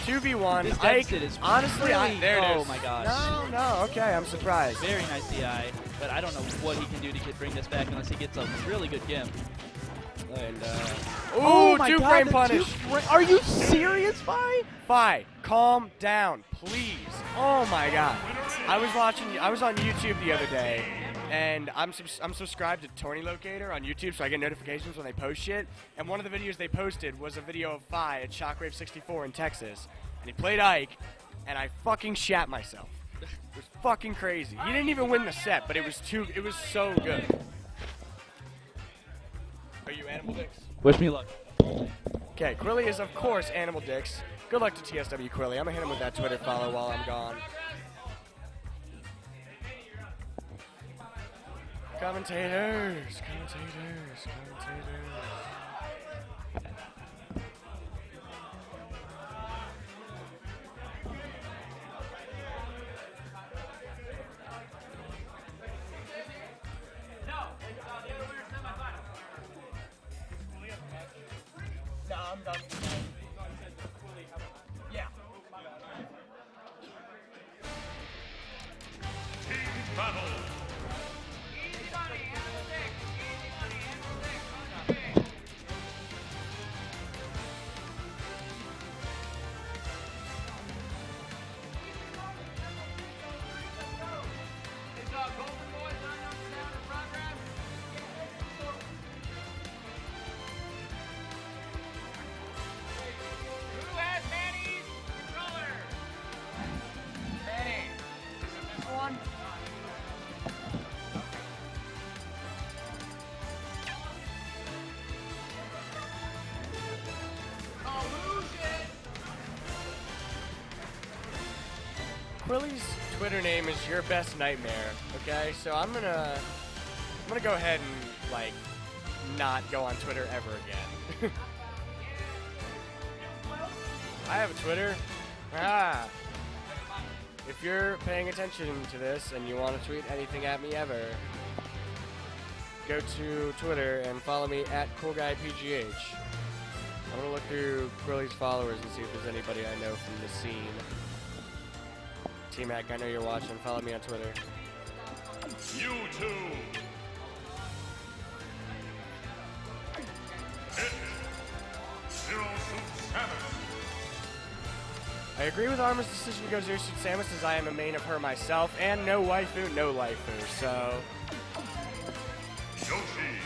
2v1. This Ike, deficit is honestly, really, there it is. oh my gosh. No, okay, I'm surprised. Very nice DI, but I don't know what he can do to bring this back unless he gets a really good gimp. And, Oh ooh, my two-frame God, punish. Are you serious, Fi? Fi, calm down, please. Oh my God. I was on YouTube the other day, and I'm subscribed to Tourney Locator on YouTube, so I get notifications when they post shit. And one of the videos they posted was a video of Fi at Shockwave 64 in Texas, and he played Ike, and I fucking shat myself. It was fucking crazy. He didn't even win the set, but it was so good. Are you Animal Dicks? Wish me luck. Okay, Quilly is of course Animal Dicks. Good luck to TSW Quilly. I'm gonna hit him with that Twitter follow while I'm gone. Commentators. No, I'm done. Yeah. Team battle. Quilly's Twitter name is Your Best Nightmare, okay? So I'm gonna go ahead and like not go on Twitter ever again. I have a Twitter. If you're paying attention to this and you want to tweet anything at me ever, go to Twitter and follow me at CoolGuyPGH. I'm gonna look through Quilly's followers and see if there's anybody I know from the scene. T-Mac, I know you're watching. Follow me on Twitter. You two. Hit. Zero Suit Samus. I agree with Armor's decision to go Zero Suit Samus as I am a main of her myself, and no waifu, no laifu, so... Yoshi.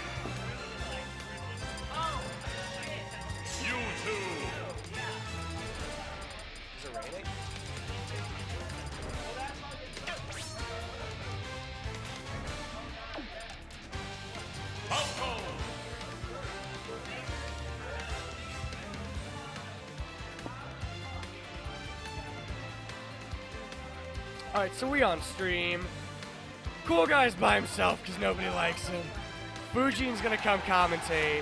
You two. Is it raining? Falco. Alright, so we on stream. Cool Guy's by himself because nobody likes him. Fujian's gonna come commentate.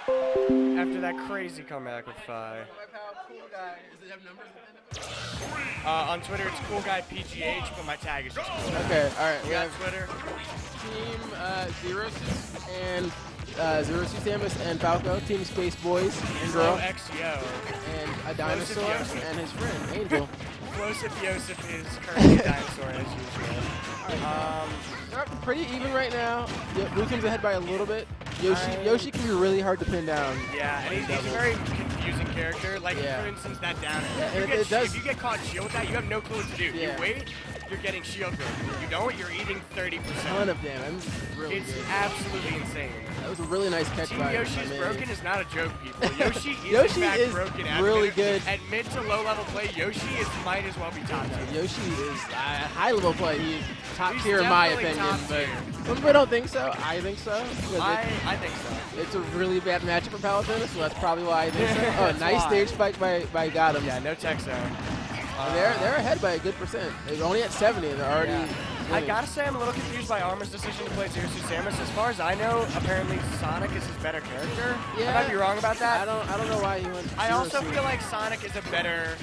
After that crazy comeback with Fi. On Twitter it's CoolGuyPGH, but my tag is just Cool Guy. Okay, alright. You got Twitter? Team Zero Suit and Zero Suit Samus and Falco. Team Space Boys and Girl. XYO. And a dinosaur Yosef. and his friend, Angel. Explosive Yosef is currently a dinosaur as usual. They're pretty even right now. Lucan's ahead by a little bit. I- Yoshi can be really hard to pin down. Yeah, and he's a very confusing character. Like, Yeah. for instance, that down air. Yeah, If and you get it does- if you get caught shield with that, you have no clue what to do. Yeah. You wait, you're getting shield growth. If you don't, you're eating 30%. Ton of damage. Really It's good. absolutely insane. That was a really nice catch Team by Yoshi's man. broken is not a joke, people. Yoshi is Yoshi in fact is broken. really good. At mid to low level play, Yoshi might as well be top tier. Yoshi is high level play. He's top He's tier in my definitely opinion, top but tier. some people don't think so. I think so. Because I think so. it's a really bad matchup for Paladin, so that's probably why I think so. Oh, That's nice why. stage spike by Gotham. Yeah, no tech zone. They're ahead by a good percent. They're only at 70 and they're already. Yeah. I winning. gotta say I'm a little confused by Armor's decision to play Zero Suit Samus. As far as I know, apparently Sonic is his better character. Yeah. I might be wrong about that. I don't know why he went. I Zero also Suit. feel like Sonic is a better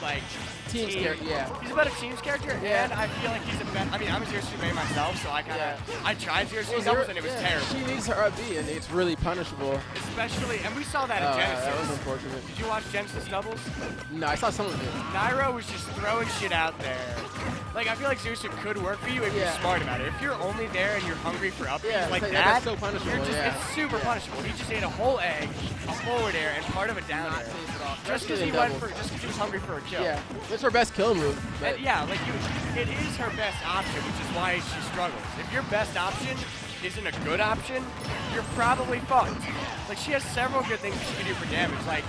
like Teams character, yeah. He's a better teams character, Yeah. and I feel like he's a better. I mean, I'm a Zero Suit main myself, so I kind of I tried Zero Suit Well, doubles and it was yeah, terrible. She needs her up B, and it's really punishable. Especially, and we saw that in Genesis. That was unfortunate. Did you watch Genesis doubles? No, I saw some of it. Nairo was just throwing shit out there. Like, I feel like Zero Suit could work for you if you're smart about it. If you're only there and you're hungry for up Yeah, like it's that, so punishable. you're just, Yeah. it's super punishable. He just ate a whole egg, a forward air, and part of a down Not air. safe at all. Just because Especially he in went doubles. for, just because he was hungry for a kill. Yeah, it's her best kill move. But And yeah, like it is her best option, which is why she struggles. If your best option isn't a good option, you're probably fucked. Like she has several good things she can do for damage, like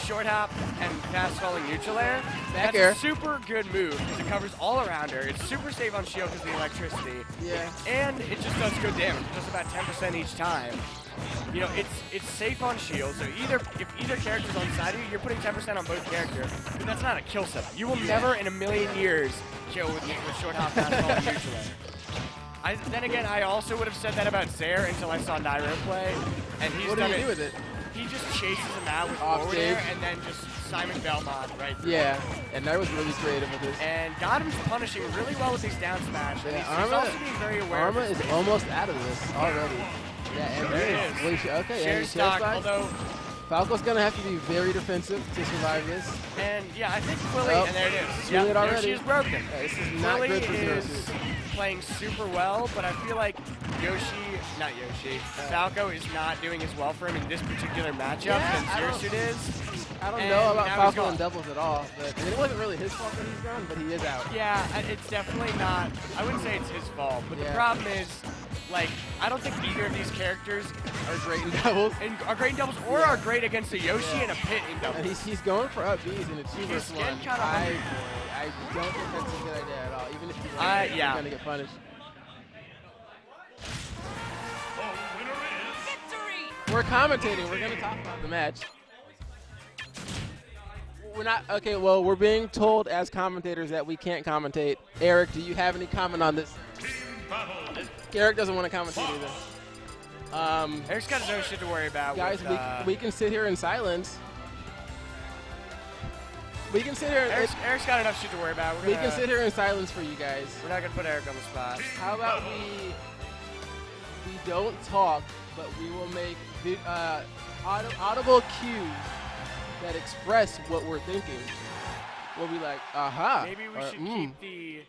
short hop and fast falling neutral air. Back That's air. a super good move because it covers all around her. It's super safe on shield because of the electricity. Yeah. And it just does good damage, just about 10% each time. You know, it's safe on shield, so if either character's on side of you, you're putting 10% on both characters. But that's not a kill setup. You will never in a million years kill with short hop fast falling neutral air. Then again, I also would have said that about Zaire until I saw Nairo play, and he's What done do you it. do with it? He just chases him out with Off forward stage. air, and then just Simon Belmont right through. Yeah, and that was really creative with this. And got him punishing really well with his down smash. And Yeah, he's Arma- also being very aware. Arma of his is almost out of this already. Yeah, and There it is. Wait, okay, share and stock, stock. although, Falco's gonna have to be very defensive to survive this. and yeah, I think Quilly, Oh, and there it is. too Yep, late there already. she is broken. Yeah, this is not Quilly good for Zero is Suit. playing super well, but I feel like Falco is not doing as well for him in this particular matchup Yeah, than Zero Suit is. I don't And know about now he's Falco gone. in doubles at all, but I mean, it wasn't really his fault that he's gone, but he is out. Yeah, it's definitely not. I wouldn't say it's his fault, but the Yeah. problem is, like, I don't think either of these characters Are great in doubles. are great in doubles or Yeah. are great against a Yoshi Yeah. in a pit in doubles. And he's going for up Bs in a 2 He's versus getting 1. kinda I hungry. don't think that's a good idea at all. Even if you Yeah. you're gonna get punished. The winner is We're commentating. We're gonna talk about the match. We're not okay. Well, we're being told as commentators that we can't commentate. Eric, do you have any comment on this? battle. Eric doesn't want to commentate either. Eric's got his own shit to worry about. Guys, with, we can sit here in silence. We can sit here. Eric's got enough shit to worry about. We can sit here in silence for you guys. We're not gonna put Eric on the spot. How about we don't talk, but we will make audible cues that express what we're thinking. We'll be like, aha. Maybe we or, should keep the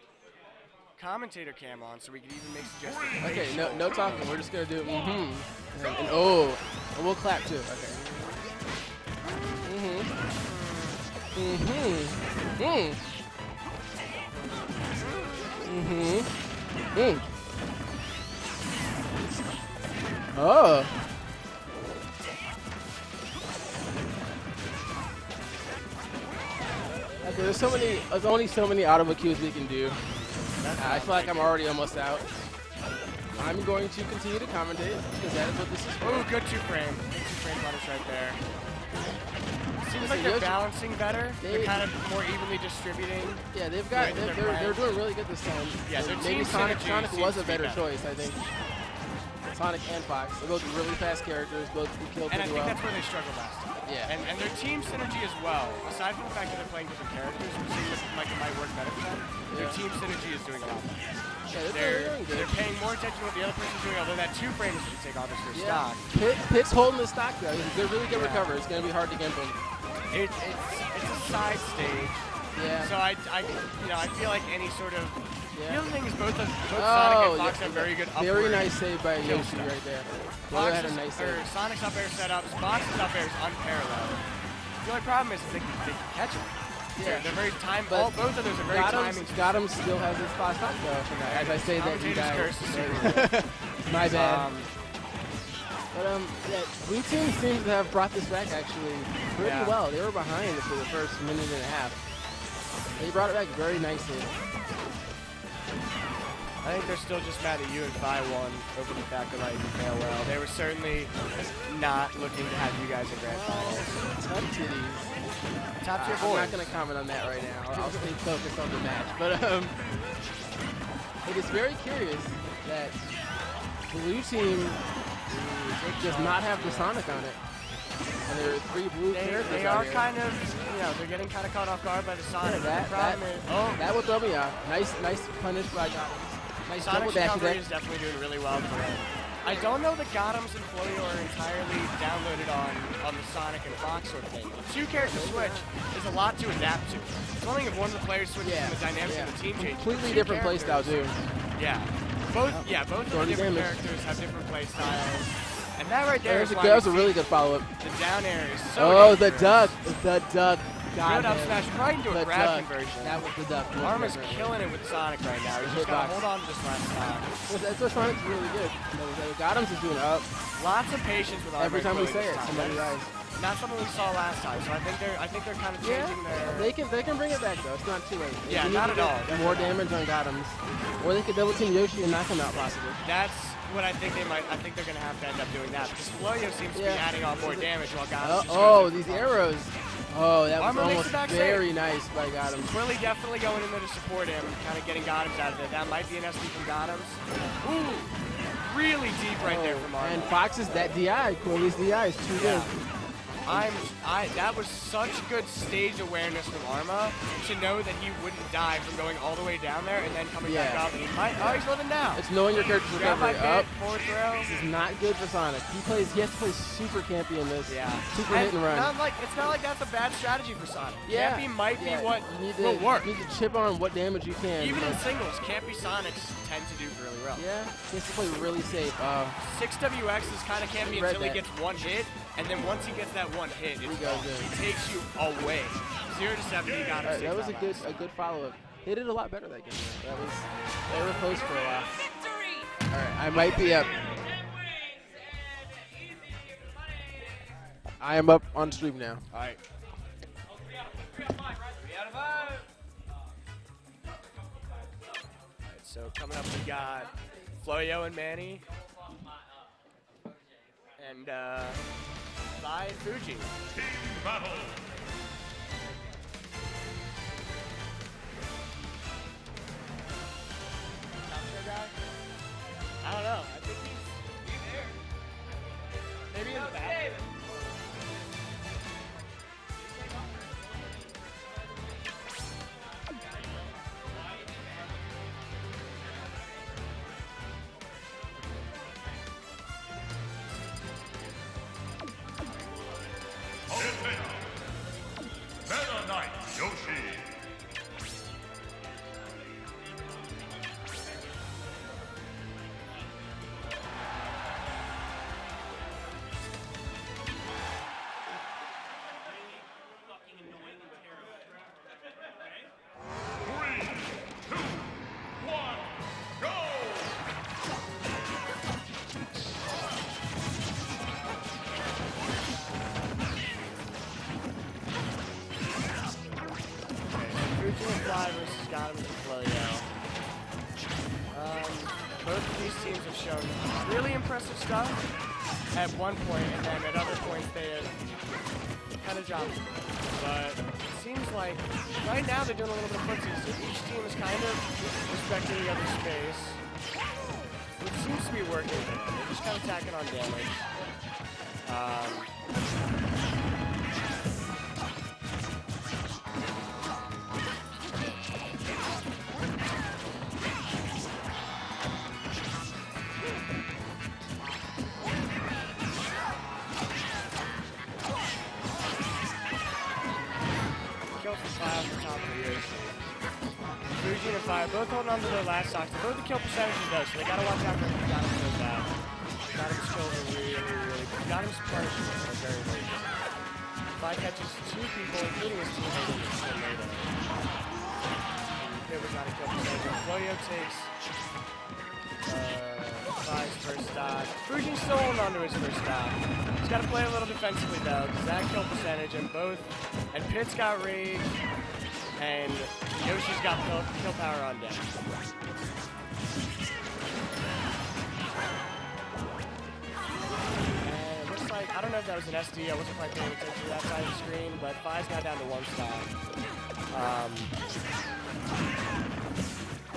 commentator cam on so we can even make suggestions. Okay, no talking. We're just gonna do and oh, and we'll clap too. Okay. Oh. Okay, there's only so many audible cues we can do. I feel like I'm already almost out. I'm going to continue to commentate because that is what this is for. Ooh, good two-frame. Good two-frame punish right there. Seems like they're Yoshi- balancing better. They're They- kind of more evenly distributing. Yeah, they've got Right, they're they're playing. doing really good this time. Yeah, their And team maybe Sonic synergy seems was to a be better better. choice, I think. Sonic and Fox. They're both really fast characters, both can kill And I pretty think well. that's where they struggle best. Yeah. And their team synergy as well. Aside from the fact that they're playing different characters, which seems like it might work better for them, their Yeah. team synergy is doing a lot better. Yeah, they're They're doing good. they're paying more attention to what the other person's doing, although that two-frame is what you take off as their Yeah. stock. Pitt's holding the stock though. They're really good Yeah. recover. It's gonna be hard to get them. It's a side stage. Yeah. So I feel like any sort of. Yeah. The other thing is both Sonic Oh, and Fox yeah. have very good upward. Very nice save by kill Yoshi stuff. right there. Fox Yoda had a is- nice or save. Sonic's up air setups. Fox's up air is unparalleled. The only problem is they can catch him. Yeah. They're very time. But Both of those are very timing. Gotham still has his spot stock though. As I say that he Commentator's died. curse. My bad. Um, But yeah, Blue Team seems to have brought this back actually pretty Yeah. well. They were behind for the first minute and a half. They brought it back very nicely. I think they're still just mad at you and Phi won over the fact that I didn't fail well. They were certainly not looking to have you guys in grand finals. Tough titties. Top tier I'm boys. not going to comment on that right now. I'll stay focused on the match. But it is very curious that Blue Team does not have the Sonic on it. And there are 3 blue characters They out are here. kind of, you know, they're getting kind of caught off guard by the Sonic. Yeah, The problem is, oh, that will throw me off. Nice punish by Gothams. Nice double Sonic's dash recovery attack. is definitely doing really well for him. I don't know that Gothams and Floyo are entirely downloaded on the Sonic and Fox sort of thing. The 2-character switch is a lot to adapt to. It's one thing if one of the players switches and the dynamics of the team changes. Completely 2 different playstyle characters- too. Yeah. Both of the different damage. characters have different playstyles. And that right there is why That was a we really see good follow-up. the down air is so Oh, the dangerous. duck. The duck. Good God up smash, trying to do a The grab duck. conversion. That was the duck. Arma's killing it with Sonic right now. He's just got to Hitbox. hold on to this last stock. That's what Sonic's really good. Gothams is doing up. Lots of patience with Arma. Every time we Chloe say this it, time. somebody That's dies. Not something we saw last time, so I think they're kind of Yeah, changing their. they can bring it back though. It's not too late. Yeah, They need not to at get all. More damage on Gothams, or they could double team Yoshi and knock him out possibly. That's what I think they might. I think they're gonna have to end up doing that because Floyo seems to be adding on more damage while Gothams. just Oh, goes these in front. arrows. Oh, that was Armor makes almost the back very nice by Gothams. Quilly definitely going in there to support him, kind of getting Gothams out of it. That might be an SD from Gothams. Ooh, really deep right there from Arma. And Fox's that DI, Quilly's DI is too good. That was such good stage awareness from Arma to know that he wouldn't die from going all the way down there and then coming back up. And he's living now. It's knowing your character's Grab by recovery. bit, forward throw. This is not good for Sonic. He has to play super campy in this. Yeah. Super hit and run. It's not like that's a bad strategy for Sonic. Yeah. Campy might be what you need will work. You need to chip on what damage you can. Even in singles, Campy Sonics tend to do really well. Yeah, he has to play really safe. 6WX is kind of campy Read until he that. gets one hit, and then once he gets that one hit, it's gone. He takes you away. 0 to 70, got him. That was a good follow-up. They did a lot better that game. They were close for a while. All right, I might be up. I am up on stream now. All right. So coming up, we got Floyo and Manny, and Sai and Fuji. Battle. I don't know. I think he's there. Maybe in the back. Meta Knight Yoshi. Three, two, one, go! Fuji and Fly versus Gotham and Floyo. Both of these teams have shown really impressive stuff at one point, and then at other points they have kind of dropped. But it seems like right now they're doing a little bit of footsies. So each team is kind of respecting the other's space, which seems to be working. They're just kind of tacking on damage. Kills for 5 off the top of the years. Fuji and Fire both holding on to their last stocks. Both the kill percentages though, so they gotta watch out for Gotham goes out. Gotham's kills are really good. Gotham's punishments are very good. Fly catches 2 people, including his teammate, and still made it. It was not a kill percentage. Floyo takes Fly's first stock. Fuji's still holding on to his first stock. He's got to play a little defensively though, because that kill percentage and Pitt's got rage, and Yoshi's got kill power on deck. And it looks like, I don't know if that was an SD, I wasn't quite paying attention to that side of the screen, but Fi's got down to 1 stock.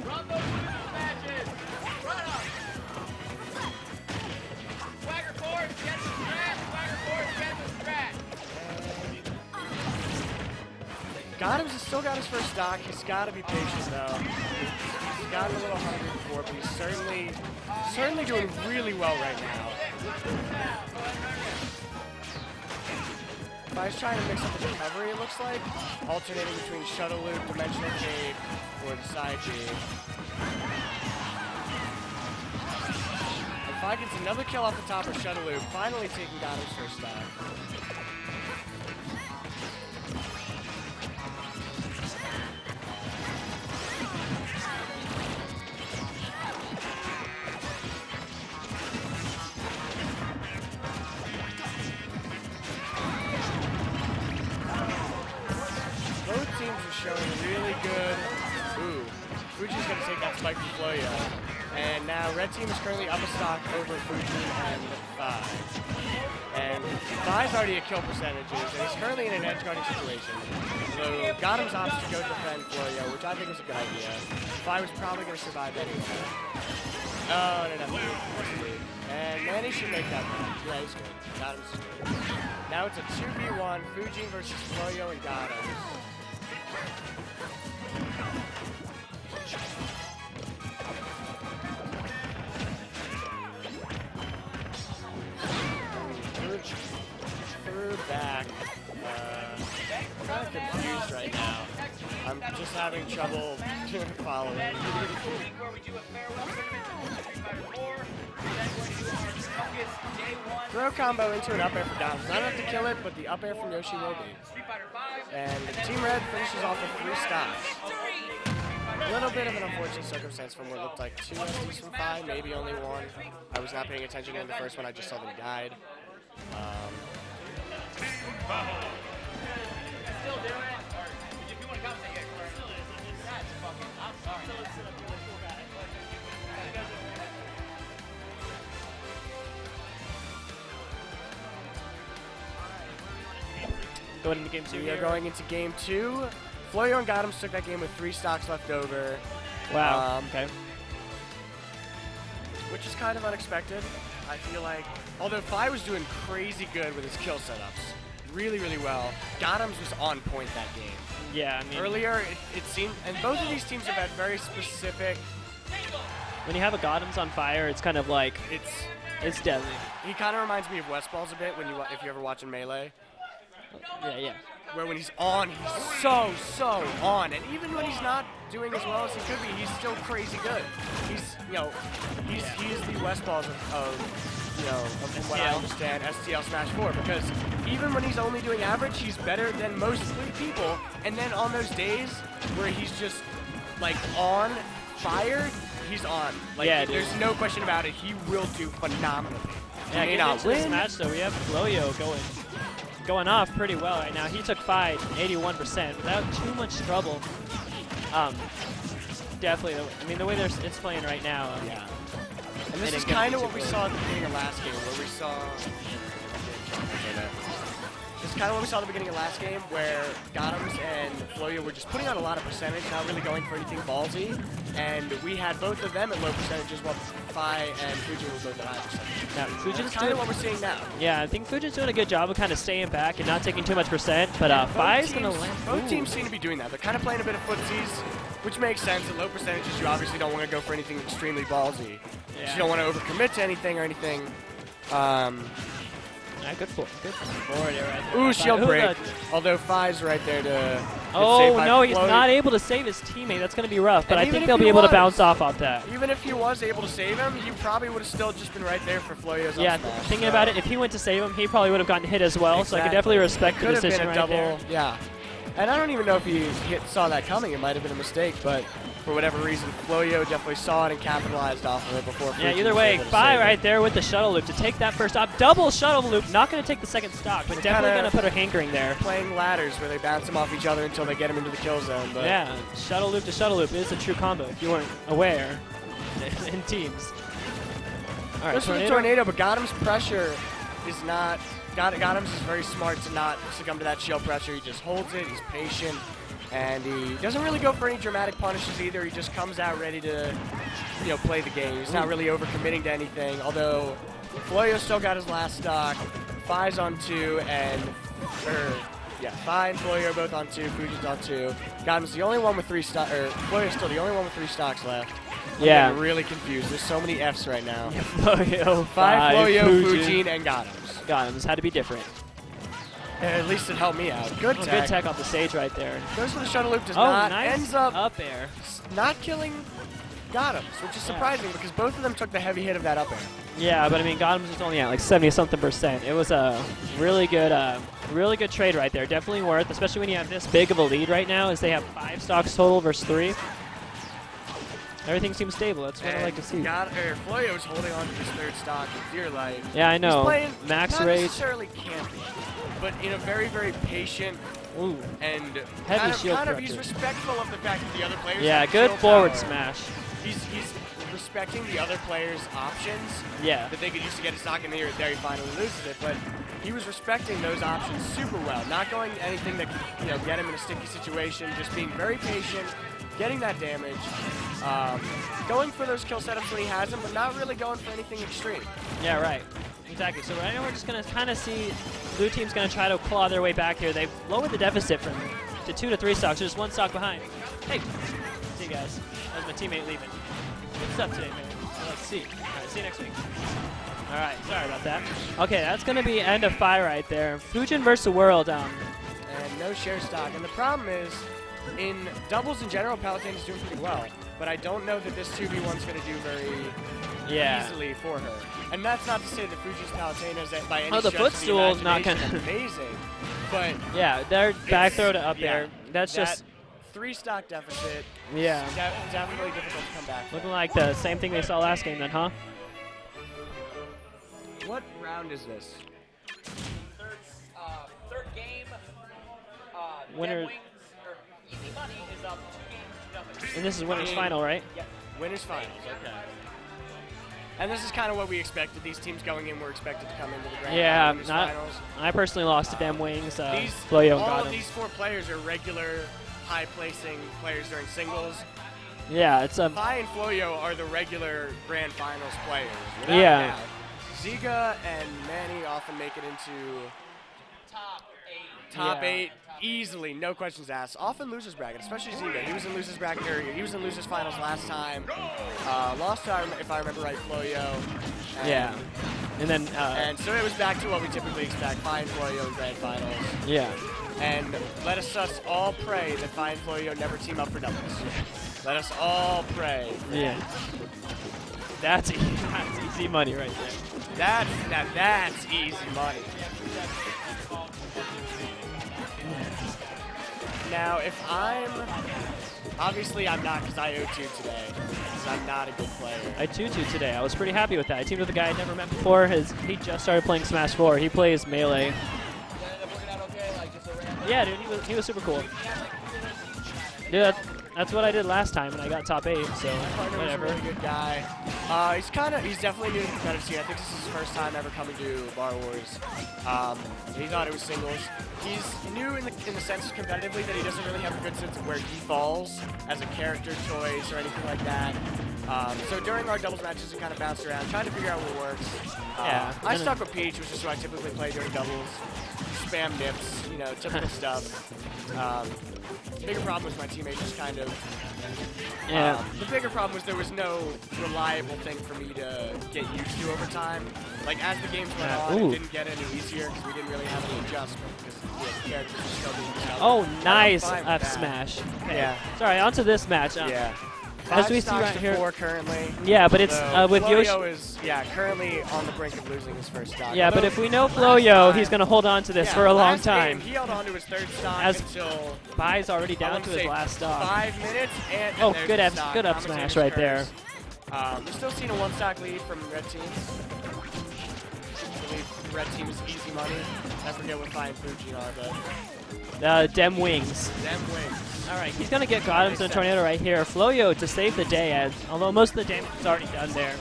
Run those matches! Run up! Swagger forward, get the strat! Swagger forward, get the strat! Gotham's has still got his first stock. He's got to be patient though. He's gotten a little hungry before, but he's certainly doing really well right now. If I was trying to mix up the recovery, it looks like, alternating between shuttle loop, dimensional cave, or the side B. If I gets another kill off the top of shuttle loop, finally taking Gotham's first stock. Both teams are showing really good. Ooh, Fuji's gonna take that spike from Floyo. And now red team is currently up a stock over Fuji and Fi. And Fi's already at kill percentages, and he's currently in an edge guarding situation. So Gotham's opts to go defend Floyo, which I think was a good idea. Fi was probably gonna survive anyway. Oh, no. And Manny should make that one. Yeah, he's good. Gotham's good. Now it's a 2v1, Fuji versus Floyo and Gotham. Third back. I'm kind of confused right now. I'm just having trouble following. Where we do a farewell tournament to Street Fighter 4. We're then going to do our strongest day 1. Throw combo into an up air for Dom. Not enough to kill it, but the up air from Yoshi will be. Street Fighter 5. And Team Red finishes off with 3 stocks. A little bit of an unfortunate circumstance from what looked like 2 SDs from 5, maybe only 1. I was not paying attention in the first one, I just saw them guide. Still doing it? Or if you want to commentate, yeah, Corey. That's fucking, I'm sorry. Going into game 2 We here. are going into game 2. Floyo and Gotham's took that game with 3 stocks left over. Wow. Okay. Which is kind of unexpected. I feel like, although Fi was doing crazy good with his kill setups, really well. Gotham's was on point that game. Yeah, I mean, Earlier, it seemed, and both of these teams have had very specific. when you have a Gotham's on fire, it's kind of like it's deadly. He kind of reminds me of Westballs a bit when if you ever watching Melee, Yeah. where when he's on, he's so on, and even when he's not doing as well as he could be, he's still crazy good. He's he's the Westballs of from what I STL. understand, STL Smash 4, because even when he's only doing average, he's better than most people. And then on those days where he's just like on fire, he's on. Like, Yeah, dude. there's no question about it. He will do phenomenally. He Yeah, may getting not into this win. match though, we have Floyo going off pretty well right now. He took 81% without too much trouble. Definitely, I mean the way it's playing right now. Yeah. And this They is didn't get kind of too what we close. saw at the beginning of last game, where we saw. This is kind of what we saw at the beginning of last game, where Gotham's and Floyo were just putting out a lot of percentage, not really going for anything ballsy, and we had both of them at low percentages, while Fi and Fuji were both at high percentages. Now, That's Fujin's kind of doing, what we're seeing now. yeah, I think Fujin's doing a good job of kind of staying back and not taking too much percent, but Both Fi's going to teams- land. Both Ooh. teams seem to be doing that. They're kind of playing a bit of footsies, which makes sense. At low percentages, you obviously don't want to go for anything extremely ballsy. Yeah. You don't want to overcommit to anything or anything. Yeah, good forward there right there. Ooh, Fi. shield Ooh, break. the- Although Fi's right there to get Oh, saved by no, he's Floyo. not able to save his teammate. That's going to be rough, but And I even think if they'll he be able to was- bounce off that. Even if he was able to save him, you probably would have still just been right there for Floyo's Yeah, up smash, thinking so. about it, if he went to save him, he probably would have gotten hit as well, so I could definitely respect the Could have been decision a right double, there. yeah. And I don't even know if he saw that coming. It might have been a mistake, but for whatever reason, Floyo definitely saw it and capitalized off of it before. Yeah, Fuji either was way, able to Fi save it. right there with the shuttle loop to take that first stop. Double shuttle loop, not going to take the second stock, but They're definitely kinda- going to put a hankering there. Playing ladders where they bounce them off each other until they get him into the kill zone. But Yeah, shuttle loop to shuttle loop is a true combo if you weren't aware in teams. All right, this was a tornado, but Gotham's pressure is not. Gotham's is very smart to not succumb to that shield pressure. He just holds it. He's patient, and he doesn't really go for any dramatic punishes either. He just comes out ready to, play the game. He's not really overcommitting to anything. Although Floyo still got his last stock. Fi's on 2, and Yeah, Fine, Floyo are both on 2, Fuji's on 2. Gotham's the only one with 3 stocks, or Floyo's still the only one with 3 stocks left. I'm Yeah. getting really confused. There's so many Fs right now. Floyo, Fine, Floyo, Fujin. Fujin, and Gotham's. Gotham's had to be different. At least it helped me out. Good Oh, tech. good tech off the stage right there. Goes for the shuttle loop, does Oh, not. nice Ends up up air. not killing Gotham's, which is surprising because both of them took the heavy hit of that up air. Yeah, but I mean, Gotham's was only at like 70-something%. It was a really good trade right there. Definitely worth, especially when you have this big of a lead right now, as they have 5 stocks total versus 3. Everything seems stable. That's what I like to see. Floyo is holding on to his 3rd stock with dear life. Yeah, I know. He's playing Max not rage. necessarily campy, but in a very, very patient Ooh. and Heavy shield kind of he's corrector. respectful of the fact that the other players Yeah, have good shield forward power. smash. He's respecting the other players' options Yeah. that they could use to get a stock, and there he finally loses it. But he was respecting those options super well, not going anything that could, get him in a sticky situation, just being very patient, getting that damage, going for those kill setups when he has them, but not really going for anything extreme. Yeah, right. Exactly. So right now we're just going to kind of see blue team's going to try to claw their way back here. They've lowered the deficit from to 2 to 3 stocks. Just 1 stock behind. Hey, see you guys. That was my teammate leaving. What's up today, man? Let's see. All right, see you next week. All right, sorry about that. Okay, that's going to be end of 5 right there. Fujin versus the world. And no share stock. And the problem is, in doubles in general, Palutena is doing pretty well. But I don't know that this 2v1 is going to do very easily for her. And that's not to say that Fuji's Palutena is by any Oh, the stretch of footstool is not imagination gonna- amazing. But yeah, their back throw to up yeah, air. That's that just 3 stock deficit. yeah. Definitely difficult to come back from. Looking like the same thing they saw last game then, huh? What round is this? Third game. Winner- Dead Wings, or Easy Money is up 2 games to nothing. And this is winners final, right? Yep. Winners finals. Okay. And this is kind of what we expected. These teams going in were expected to come into the grand Yeah, winners not- finals. I personally lost to Dem Wings. These Floyo and all got of him. these 4 players are regular high-placing players during singles. Yeah, it's a Fi and Floyo are the regular grand finals players. without Yeah. doubt. Ziga and Manny often make it into top Yeah. 8 easily, no questions asked. Often losers bracket, especially Ziga. He was in losers bracket, or he was in losers finals last time. Lost to, if I remember right, Floyo. And, yeah. And then And so it was back to what we typically expect: Fi and Floyo in grand finals. yeah. And let us all pray that Fi and Floyo never team up for doubles. Let us all pray. Yeah. That's easy money right there. That's easy money. Now, if obviously I'm not, because I O2 today, because I'm not a good player. I 2-2 today. I was pretty happy with that. I teamed with a guy I'd never met before. He just started playing Smash 4. He plays Melee. Yeah, dude, he was super cool. Dude, that's what I did last time, and I got top 8, so Partner was a whatever. really good guy. He's definitely new to the competitive scene. I think this is his first time ever coming to Bar Wars. He thought it was singles. He's new in the sense competitively that he doesn't really have a good sense of where he falls as a character choice or anything like that. So during our doubles matches, we kind of bounced around, trying to figure out what works. Yeah. I stuck with Peach, which is who I typically play during doubles. Spam nips, typical stuff. The bigger problem was my teammate just kind of. Yeah. The bigger problem was there was no reliable thing for me to get used to over time. Like as the games went on, Ooh. it didn't get any easier because we didn't really have any adjustment because the characters were still being developed. Oh, And I'm nice fine with F that. smash. Okay. Yeah. Sorry, on to this match. Yeah. As 5 we see stocks right to here. 4 currently. Yeah, but it's So with Floyo Yoshi. is currently on the brink of losing his first stock. Yeah, but Although if we know last Floyo, time- he's going to hold on to this yeah, for a long last time. Game, he held on to his 3rd stock As until Bai's already I down want to to his say last stock. 5 minutes, and Oh, there's good the up- stock. good up Commentator's smash right there. curse. We're still seeing a 1-stock lead from red teams. I believe red team is easy money. I forget what Fi and Fuji are, but Dem Wings. them wings. All right, he's going to get Gotham's in a tornado right here. Floyo to save the day, although most of the damage is already done there.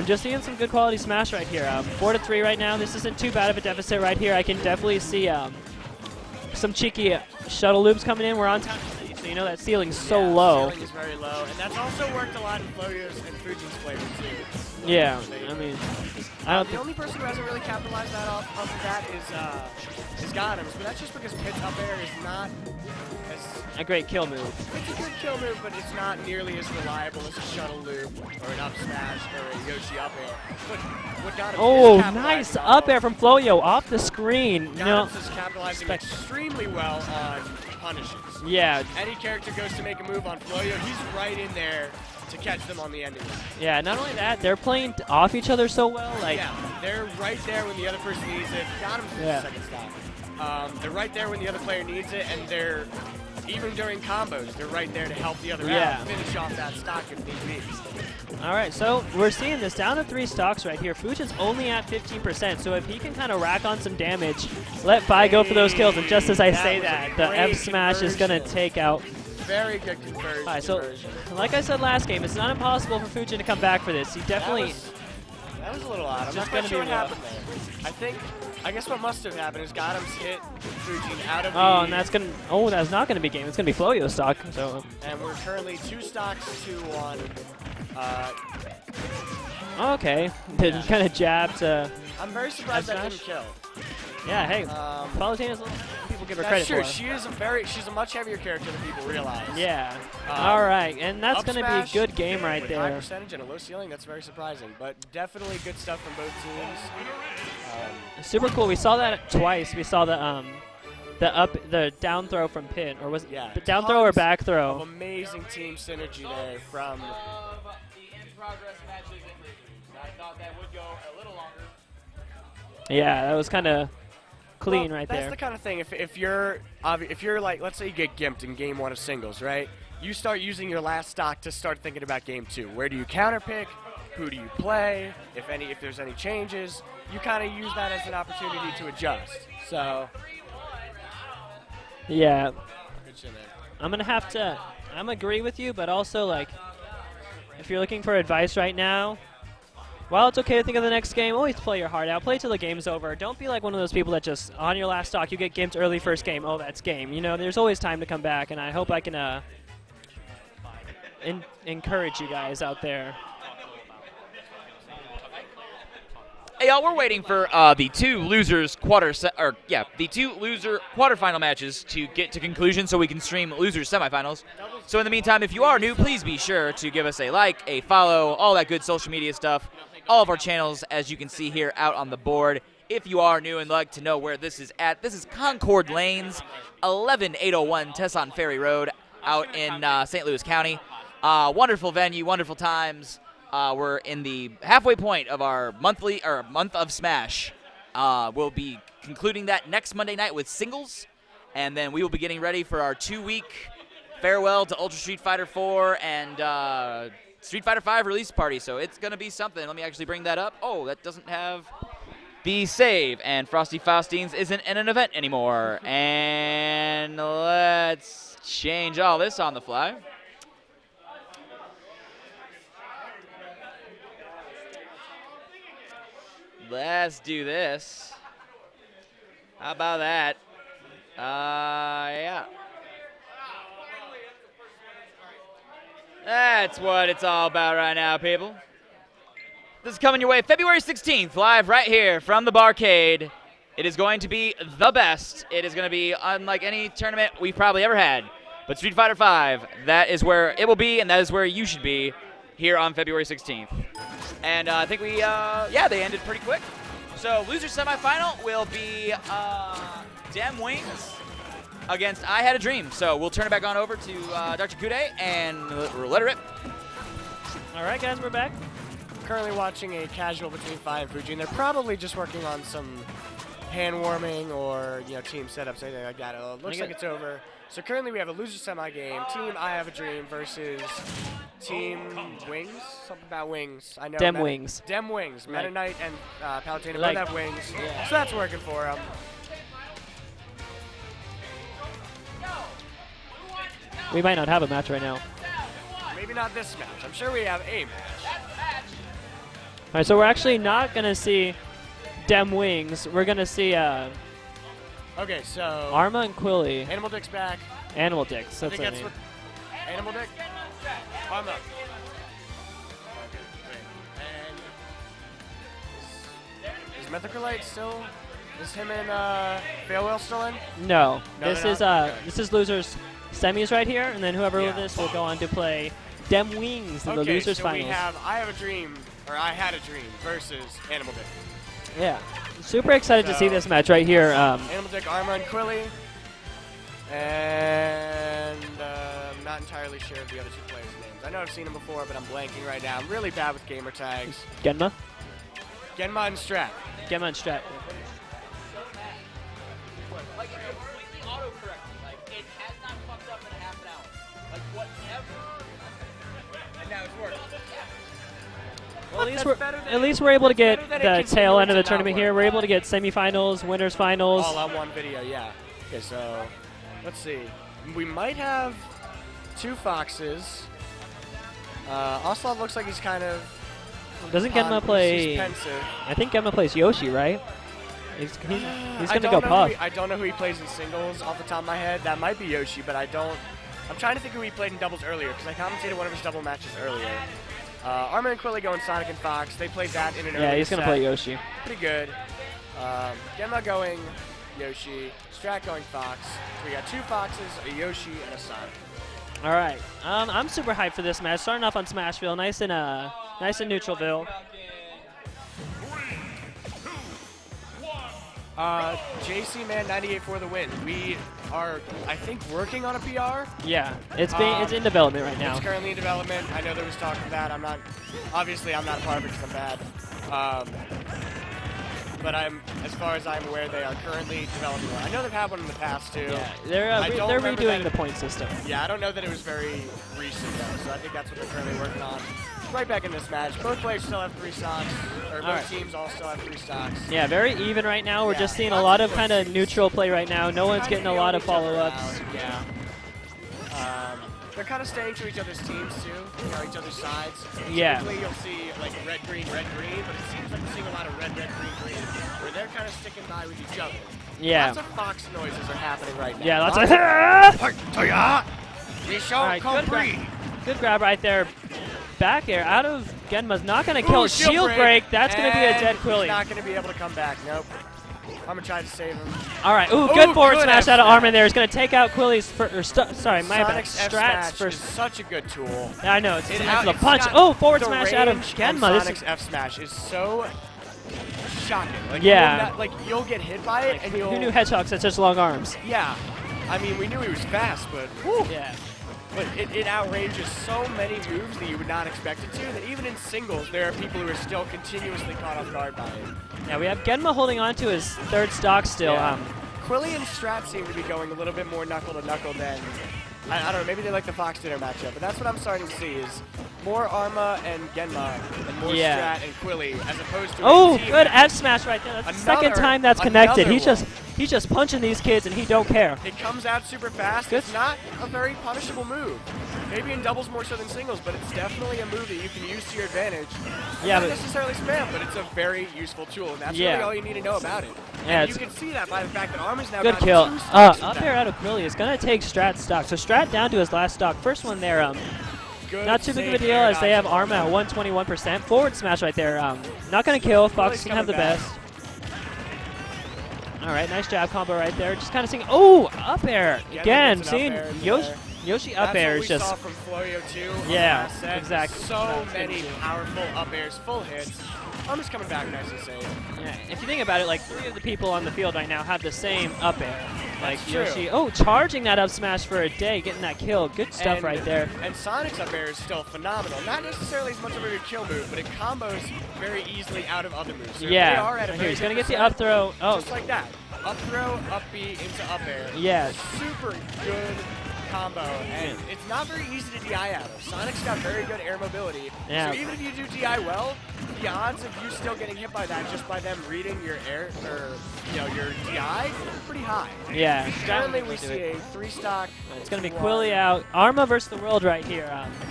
Just seeing some good quality smash right here. 4-3 right now. This isn't too bad of a deficit right here. I can definitely see some cheeky shuttle loops coming in. We're on time, so you know that ceiling's so Yeah, low. Ceiling is very low, and that's also worked a lot in Floyo's and Fuji's flavor too. Yeah, I mean, I don't The think. only person who hasn't really capitalized that off of that is Gotham's, but that's just because Pitt's up air is not as A great kill move. it's a good kill move, but it's not nearly as reliable as a shuttle loop or an up smash or a Yoshi up air. But what Gotham's Oh, is capitalizing nice on- up air from Floyo off the screen. You know, Gotham's is capitalizing extremely well on punishes. yeah, Any character goes to make a move on Floyo, he's right in there to catch them on the ending. yeah. Not only that, they're playing off each other so well. Like, Yeah, they're right there when the other person needs it. Gotham's is Yeah. the second stop. They're right there when the other player needs it, and they're, even during combos, they're right there to help the other Yeah. out, finish off that stock if need be. all right, so we're seeing this down to 3 stocks right here. Fujin's only at 15%, so if he can kind of rack on some damage, let Bai go for those kills. And just as I That say was a that, the great F smash is going to conversion. take out. Very good conversion. All right, so like I said last game, it's not impossible for Fujin to come back for this. He definitely. That was a little odd. I'm Just not gonna quite sure what be rough. happened there. I guess what must have happened is Gotham's hit Fujin out of the... Oh, and that's gonna. Oh, that's not gonna be game. It's gonna be Floyo stock. So. And we're currently 2 stocks to 1. Okay. Yeah. Kind of jabbed. I'm very surprised that Smash? didn't kill. Yeah. Hey. Um, Palutina's. People give her That's credit true. for. She's a much heavier character than people realize. Yeah. Um, All right, and that's Up gonna be a smash good game right with high there. percentage and a low ceiling. That's very surprising, but definitely good stuff from both teams. Super cool. We saw that twice. We saw the down throw from Pit, or was it Yeah, the down throw or tons back Of throw? amazing team synergy there from. Of the in-progress matches and reviews. I thought that would go a little longer. Yeah, that was kind of clean Well, right that's there. the kind of thing. If you're like, let's say you get gimped in game 1 of singles, right? You start using your last stock to start thinking about game 2. Where do you counterpick? Who do you play? If there's any changes, you kind of use that as an opportunity to adjust. So, Yeah, good shit, man. I'm gonna have to. I'm agree with you, but also like, if you're looking for advice right now, while it's okay to think of the next game, always play your heart out. Play till the game's over. Don't be like one of those people that just on your last stock you get gimped early first game. Oh, that's game. You know, there's always time to come back, and I hope I can encourage you guys out there. Hey, y'all, we're waiting for the two loser quarterfinal matches to get to conclusion so we can stream losers semifinals. So in the meantime, if you are new, please be sure to give us a like, a follow, all that good social media stuff, all of our channels, as you can see here out on the board. If you are new and like to know where this is at, this is Concord Lanes, 11801 Tesson Ferry Road out in St. Louis County. Wonderful venue, wonderful times. We're in the halfway point of our month of Smash. We'll be concluding that next Monday night with singles, and then we will be getting ready for our 2-week farewell to Ultra Street Fighter 4 and Street Fighter 5 release party. So it's gonna be something. Let me actually bring that up. Oh, that doesn't have the save, and Frosty Faustines isn't in an event anymore. And let's change all this on the fly. Let's do this. How about that? Yeah. That's what it's all about right now, people. This is coming your way February 16th, live right here from the Barcade. It is going to be the best. It is going to be unlike any tournament we've probably ever had. But Street Fighter V, that is where it will be, and that is where you should be here on February 16th. And I think they ended pretty quick. So loser semifinal will be Dem Wings against I Had a Dream. So we'll turn it back on over to Dr. Kude and let her rip. All right, guys, we're back. Currently watching a casual between Fi and Fuji, and they're probably just working on some hand warming or team setups, anything like that. It looks like it's over. So currently we have a loser semi game. Team I Have a Dream versus Team Wings. Something about wings. I know. Dem Wings. Dem Wings. Meta Like- Knight and Palutena like- both have wings. yeah. So that's working for them. We might not have a match right now. Maybe not this match. I'm sure we have a match. All right, so we're actually not gonna see Dem Wings. We're gonna see Okay, so Arma and Quilly, Animal Dick's back. Animal Dicks. I That's think their that's name. what. Animal Dick? Arma. Okay, great. And Mythicalite still? Is him and Failwell still in? No, No, this they're is not? Okay. this is losers semis right here, and then whoever Yeah. this will go on to play Dem Wings in the Okay, losers so finals. we have I Have a Dream, or I Had a Dream versus Animal Dick. Yeah, super excited to see So- this match right here. Animal Dick, Arma, and Quilly. And I'm not entirely sure of the other two players' names. I know I've seen them before, but I'm blanking right now. I'm really bad with gamer tags. Genma, Genma and Strat. Genma and Strat. Like, it's completely auto-correcting. Like, it has not fucked up in half an hour. Like, whatever. And now it's working. Well, That's at least we're able to get better than it the tail continuing end of the to not tournament work. here. We're able to get semifinals, winners finals. All on one video, yeah. Okay, so let's see. We might have two Foxes. Oslov looks like he's kind of. Doesn't Genma play? He's pensive. I think Genma plays Yoshi, right? He's I gonna don't go know Puff. I don't know who he plays in singles off the top of my head. That might be Yoshi, but I don't. I'm trying to think who he played in doubles earlier because I commentated one of his double matches earlier. Arma and Quilly going Sonic and Fox. They played that in an early Yeah, he's gonna set. play Yoshi. Pretty good. Genma going Yoshi. Strat going Fox. So we got two Foxes, a Yoshi, and a Sonic. All right, I'm super hyped for this match. Starting off on Smashville, nice and Neutralville. JC Man 98 for the win. We are, I think, working on a PR. Yeah, it's in development right now. It's currently in development. I know there was talk of that. I'm not a part of it because I'm bad. But as far as I'm aware, they are currently developing one. I know they've had one in the past too. Yeah, I don't they're remember redoing that the point system. Yeah, I don't know that it was very recent though, so I think that's what they're currently working on. Right back in this match. Both players still have 3 stocks, or both right. teams all still have 3 stocks. Yeah, very even right now. We're Yeah, just seeing a lots lot of of kind of push. neutral play right now. No one's Kinda getting a lot of feeling each other follow-ups. out, Yeah. They're kind of staying to each other's teams too, each other's sides. Yeah. Typically you'll see like red, green, but it seems like you're seeing a lot of red, green, where they're kind of sticking by with each other. Yeah. Lots of Fox noises are happening right now. Yeah, lots of. All Alright, good grab right there. Back air out of Genma's not going to kill. Shield break. That's going to be a dead Quilly. He's not going to be able to come back. Nope. I'm going to try to save him. All right. Ooh, good forward good smash F out of smash. Armin there. He's going to take out Quilly's sorry, my bad. Sonic's F Strat's smash first. is such a good tool. Yeah, I know. It's It nice out- little punch. got Oh, forward the smash out of range Genma. This Sonic's is, F smash is so shocking. Like, Yeah. you'll get hit by it and you'll. who knew Hedgehogs had such long arms? Yeah. I mean, we knew he was fast, but whew, Yeah. but it outranges so many moves that you would not expect it to. That even in singles, there are people who are still continuously caught off guard by it. Yeah, we have Genma holding on to his third stock still. Yeah. Quilly and Strat seem to be going a little bit more knuckle to knuckle than I don't know. Maybe they like the Fox Dinner matchup, but that's what I'm starting to see is more Arma and Genma and more Yeah. Strat and Quilly as opposed to Oh, a team good that- F smash right there. That's the second Another- time that's connected. another He's just punching these kids and he don't care. It comes out super fast. Good. It's not a very punishable move. Maybe in doubles more so than singles, but it's definitely a move that you can use to your advantage. Yeah, Not but necessarily spam, but it's a very useful tool, and that's Yeah. really all you need to know about it. Yeah, And you it's- can see that by the fact that Arma's now good got kill. 2 stocks with Up that. air out of Quilly is gonna take Strat's stock. So Strat down to his last stock. First one there. Good Not too big of a save deal there, as they have dodge. Arma at 121%. Forward smash right there. Not gonna kill. Fox Quilly's can have the coming back. best. All right, nice jab combo right there. Just kind of seeing. Oh, up air Yeah, again. gets an up Seeing air into Yoshi, there. Yoshi up That's air what is we just. saw from Florio too. Yeah, last set. exactly. So many powerful up airs, full hits. Arma's coming back nice and safe. Yeah, if you think about it, like 3 of the people on the field right now have the same up air. Like That's true. Yoshi, oh, charging that up smash for a day, getting that kill. Good stuff And- right there. And Sonic's up air is still phenomenal. Not necessarily as much of a good kill move, but it combos very easily out of other moves. So they Yeah, are at a here very he's gonna good get the percent, up throw. Oh, just like that. Up throw, up B into up air. yeah, Super good combo, and it's not very easy to DI out of. Sonic's got very good air mobility, Yeah. so even if you do DI well, the odds of you still getting hit by that just by them reading your air or your DI is pretty high. yeah. Currently, we We'll do see it. a 3-stock. It's gonna be one. Quilly out. Arma versus the world right here.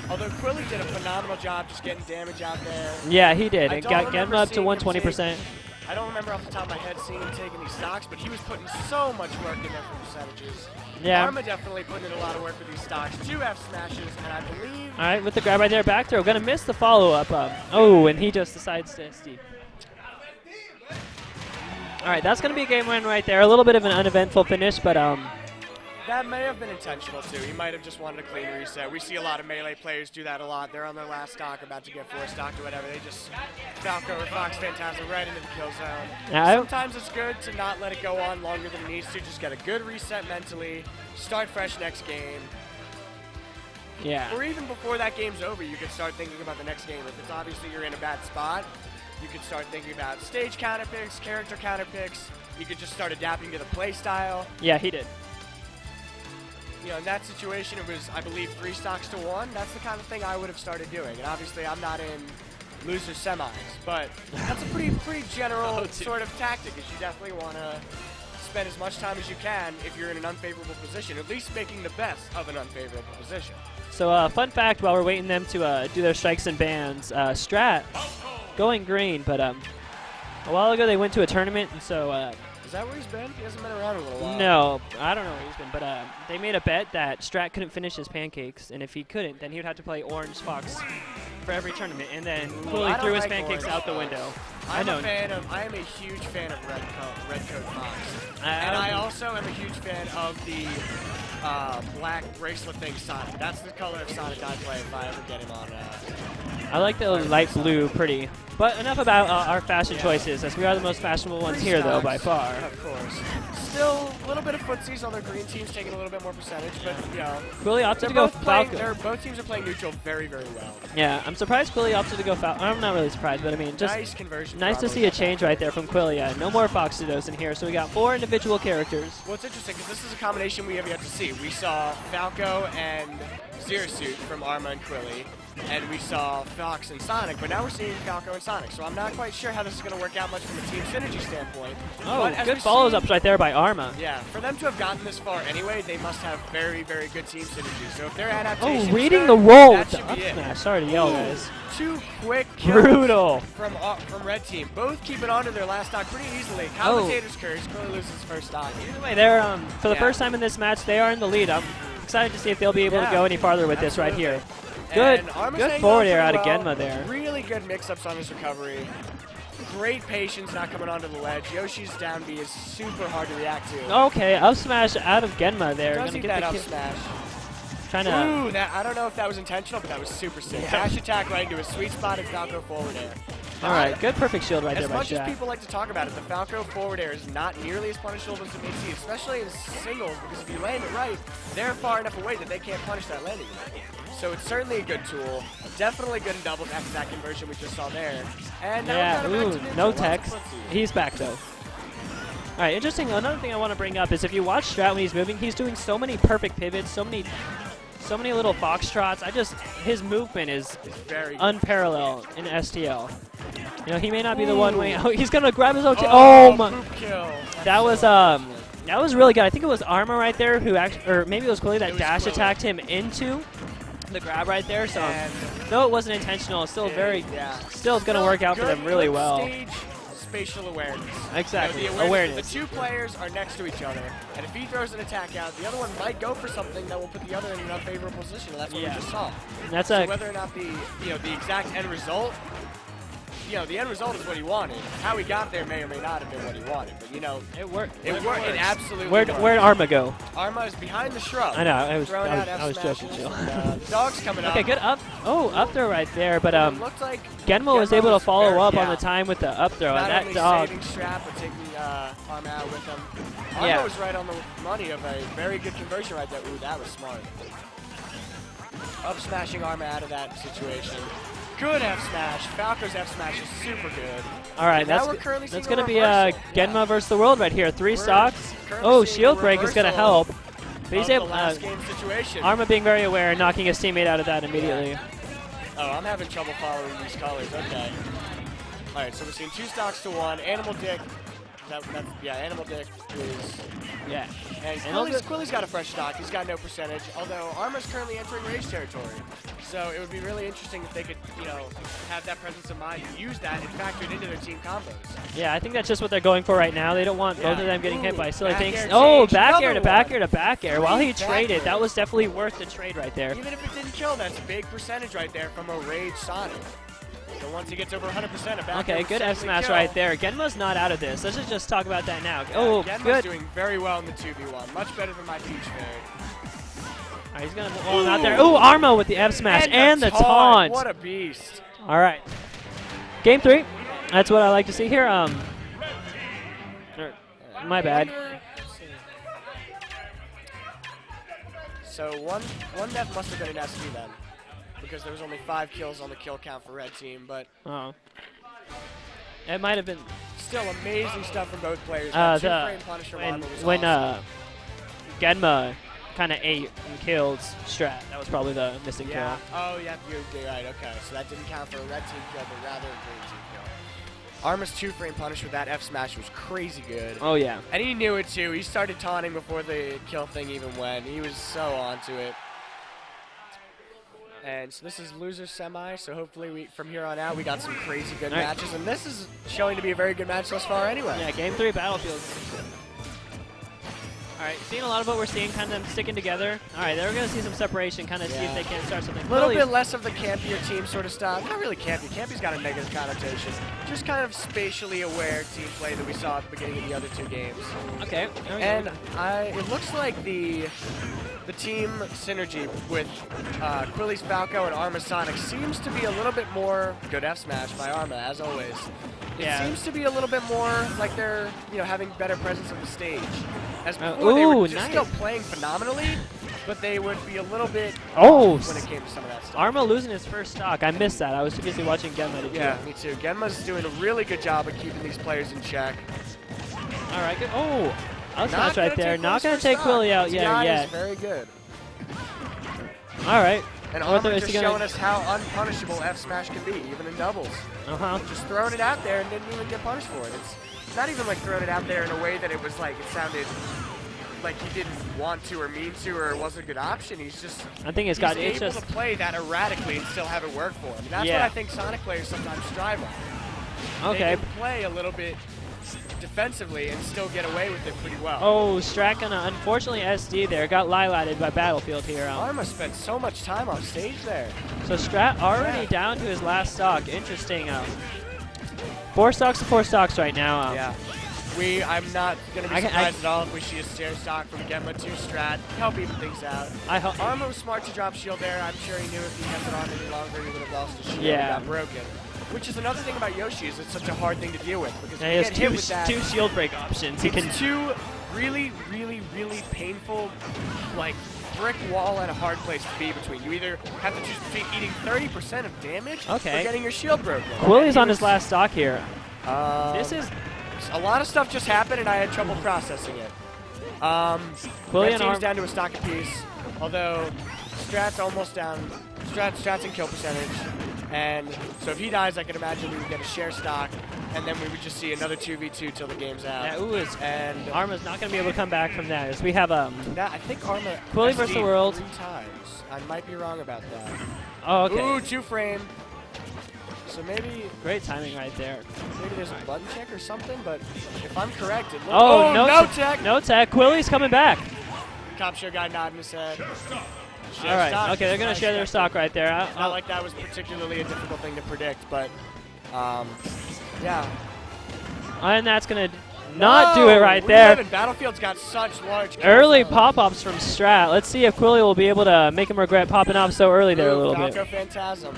Although Quilly did a phenomenal job just getting damage out there. Yeah, he did. I And don't got remember Genma up to seeing him 120%. I don't remember off the top of my head seeing him taking these stocks, but he was putting so much work in there for percentages. Yeah. Arma definitely putting in a lot of work with these stocks. 2 F smashes, and I believe All right, with the grab right there, back throw. Gonna miss the follow up. Oh, and he just decides to Steve. All right, that's going to be a game win right there. A little bit of an uneventful finish, but That may have been intentional too. He might have just wanted a clean reset. We see a lot of melee players do that a lot. They're on their last stock, about to get 4 stocked or whatever. They just Falco or Fox Phantasm right into the kill zone. Yeah, Sometimes it's good to not let it go on longer than it needs to. Just get a good reset mentally. Start fresh next game. yeah. Or even before that game's over, you could start thinking about the next game. If it's obviously you're in a bad spot, you could start thinking about stage counter picks, character counter picks. You could just start adapting to the play style. Yeah, he did. You know, in that situation, it was, I believe, 3 stocks to 1. That's the kind of thing I would have started doing. And obviously, I'm not in loser semis, but that's a pretty general sort of tactic. Is you definitely want to spend as much time as you can if you're in an unfavorable position, at least making the best of an unfavorable position. So, fun fact, while we're waiting them to do their strikes and bans, Strat going green, but a while ago they went to a tournament, and so Is that where he's been? He hasn't been around in a little while. no, I don't know where he's been, but they made a bet that Strat couldn't finish his pancakes, and if he couldn't, then he would have to play Orange Fox for every tournament, and then Quilly I don't threw his like pancakes Orange out the Fox. window. I am a huge fan of Red Coat Fox. And I also am a huge fan of the black bracelet thing, Sonic. That's the color of Sonic I play if I ever get him on. I like the light blue pretty. But enough about our fashion choices, as we are the most fashionable ones here, though, by far. Of course. Still, a little bit of footsies, although green team's taking a little bit more percentage, but, you know. Quilly opted to go Falco. Both teams are playing neutral very, very well. Yeah, I'm surprised Quilly opted to go Falco. I'm not really surprised, but I mean, just Nice conversion. nice to see a change right there from Quilly. Yeah, no more Foxidos in here, so we got 4 individual characters. Well, it's interesting, because this is a combination we have yet to see. We saw Falco and Zerasuit from Arma and Quilly, and we saw Fox and Sonic, but now we're seeing Falco and Sonic, so I'm not quite sure how this is going to work out much from a team synergy standpoint. Oh, But as good we've follows seen- ups right there by Arma. Yeah, for them to have gotten this far anyway, they must have very, very good team synergy. So if their Oh, adaptation reading the roll with the that up should be it. smash. Sorry to yell, Ooh, guys. 2 quick kills Brutal. from Red Team. Both keeping on to their last stock pretty easily. Oh. Commentator's curse. Quilly loses his first stock. Either way, they're for the Yeah. first time in this match, they are in the lead. I'm excited to see if they'll be able to Yeah, go any farther with this right here. And Good, Arma's good hanging forward on air out pretty of well. Genma there. Really good mix-ups on his recovery. Great patience not coming onto the ledge. Yoshi's down B is super hard to react to. Okay, up smash out of Genma there. Does Gonna eat get that the up kill. smash. Trying to. Ooh, that, I don't know if that was intentional, but that was super sick. Dash attack right into a sweet spot and Falco forward air. All right, good perfect shield right As there by much as Shaq. people like to talk about it, the Falco forward air is not nearly as punishable as it may seem, especially in singles, because if you land it right, they're far enough away that they can't punish that landing. So it's certainly a good tool. Definitely good in doubles after that conversion we just saw there. And now Yeah, we're ooh, back to neutral. no Lots of text. footsie. He's back though. All right, interesting. Another thing I want to bring up is if you watch Strat when he's moving, he's doing so many perfect pivots, so many little foxtrots. His movement is Very good. unparalleled in STL. You know, he may not be the one way. Oh, he's gonna grab his own. Oh, Oh my! poop kill. That was really good. I think it was Arma right there who actually, or maybe it was Quilly that It was dash Quilly. attacked him into the grab right there. So And no, it wasn't intentional. Still very, yeah. still gonna work out for Good- them really good well. Stage spatial awareness. Exactly, You know, the awareness. The 2 players are next to each other, and if he throws an attack out, the other one might go for something that will put the other in an unfavorable position. And that's what Yeah. we just saw. And that's So a whether or not the exact end result, the end result is what he wanted. How he got there may or may not have been what he wanted, but it worked. it worked. It absolutely Where'd worked. Arma go? Arma is behind the shrub. I know. I was Throwing out joking, F Jill. smashes. Dog's coming up. Okay, good up. Oh, up throw right there. But It looked like Genma was Genma able to was follow very- up on yeah. the time with the up throw. not That only dog. saving Strap, but taking Arma out with him. Arma Yeah. was right on the money of a very good conversion right there. Ooh, that was smart. Up smashing Arma out of that situation. Good F smash. Falco's F smash is super good. All right, Now that's we're currently that's seeing a gonna be reversal. Genma versus the world right here. 3 We're stocks. currently Oh, seeing shield a break is gonna reversal help. But he's of the able. last game situation. Arma being very aware and knocking his teammate out of that immediately. Oh, I'm having trouble following these colors. Okay. All right, so we're seeing 2 stocks to 1. Animal Dick. Animal Dick is. Yeah. And Animal Quilly's got a fresh stock. He's got no percentage. Although Arma's currently entering rage territory, so it would be really interesting if they could, have that presence of mind, and use that, and factor it into their team combos. Yeah, I think that's just what they're going for right now. They don't want both Yeah. of them getting hit Ooh, by silly back things. air Oh, change, back air another to back one. air to back air. While he Back traded, air. that was definitely worth the trade right there. Even if it didn't kill, that's a big percentage right there from a rage Sonic. So once he gets over 100%, a back Okay, good F smash right there. Genma's not out of this. Let's just talk about that now. Oh, Genma's good. doing very well in the 2v1. Much better than my Peach Fairy. All right, he's gonna. Oh, not there. Oh, Armo with the F smash and the taunt. What a beast. All right. Game 3. That's what I like to see here. My bad. So one death must have been an SD then, because there was only 5 kills on the kill count for red team, but Oh. It might have been. still amazing stuff from both players. The- Two-frame punish from Armo was when awesome. Genma kind of ate and killed Strat. That was probably the missing Yeah. kill. Oh, yeah, you're right. Okay, so that didn't count for a red team kill, but rather a green team kill. Arma's 2-frame punish with that F smash was crazy good. Oh yeah. And he knew it too. He started taunting before the kill thing even went. He was so onto it. And so this is loser semi, so hopefully from here on out we got some crazy good All right. matches. And this is showing to be a very good match thus far anyway. Yeah, Game 3 Battlefield. All right, seeing a lot of what we're seeing, kind of them sticking together. All right, they're going to see some separation, kind of see if they can start something. A little Quilly's- bit less of the campier team sort of style. Not really campy. Campy's got a negative connotation. Just kind of spatially aware team play that we saw at the beginning of the other 2 games. Okay. there we go. And it looks like the team synergy with Quilly's Falco and Arma Sonic seems to be a little bit more good F smash by Arma as always. It Yeah. seems to be a little bit more like they're having better presence on the stage. As before, they ooh, were just nice. still playing phenomenally, but they would be a little bit Oh, off when it came to some of that stuff. Arma losing his first stock. I missed that. I was too busy watching Genma to do Yeah, it. me too. Genma's doing a really good job of keeping these players in check. All right, good. Oh, I'll Not smash gonna right there. take Not Quilly's going to first take stock. Quilly out DI yet. is very good. All right. And Arthur, Arma is just he gonna- showing us how unpunishable F smash can be, even in doubles. Uh-huh. Just throwing it out there and didn't even get punished for it. It's not even like throwing it out there in a way that it was like, it sounded like he didn't want to or mean to or it wasn't a good option. He's just I think it's he's got it's able just to play that erratically and still have it work for him. And that's what Yeah. I think Sonic players sometimes strive on. okay. They can play a little bit defensively and still get away with it pretty well. Oh, Strat gonna unfortunately SD there. Got lilated by Battlefield here. Arma spent so much time on stage there. So Strat already Yeah. down to his last stock. Interesting. 4 stocks to 4 stocks right now. Yeah. I'm not going to be I surprised at all if we see a stair stock from Genma to Strat. Help even things out. Arma was smart to drop shield there. I'm sure he knew if he kept it on any longer, he would have lost his shield Yeah. and got broken. Which is another thing about Yoshi is it's such a hard thing to deal with. Because he if you has get hit with that, two shield break options. He it's can 2 really, really, really painful, like, brick wall and a hard place to be between. You either have to choose between eating 30% of damage or Okay. getting your shield broken. Quilly's And on he his last stock here. was- This is a lot of stuff just happened, and I had trouble processing it. Quilly Red and team's Arm. down to a stock apiece, although Strat's almost down. Strat's in kill percentage, and so if he dies, I can imagine we would get a share stock, and then we would just see another 2v2 till the game's out. Yeah, ooh, And Arma's not going to be able to come back from that. As we have I think Arma Quilly SD'd versus the world. 3 times. I might be wrong about that. Oh, okay. Ooh, 2-frame. So maybe Great timing right there. there's a button check or something, but if I'm correct, it looks. Oh, no tech. No tech. Quilly's coming back. Cop show guy nodding his head. All right. Okay, they're going to share their stock right there. Not like that was particularly a difficult thing to predict, but yeah. And that's going to not do it right there. Reliving. Battlefield's got such large Early countdowns. pop-ups from Strat. Let's see if Quilly will be able to make him regret popping off so early there a little Falco bit. Phantasm.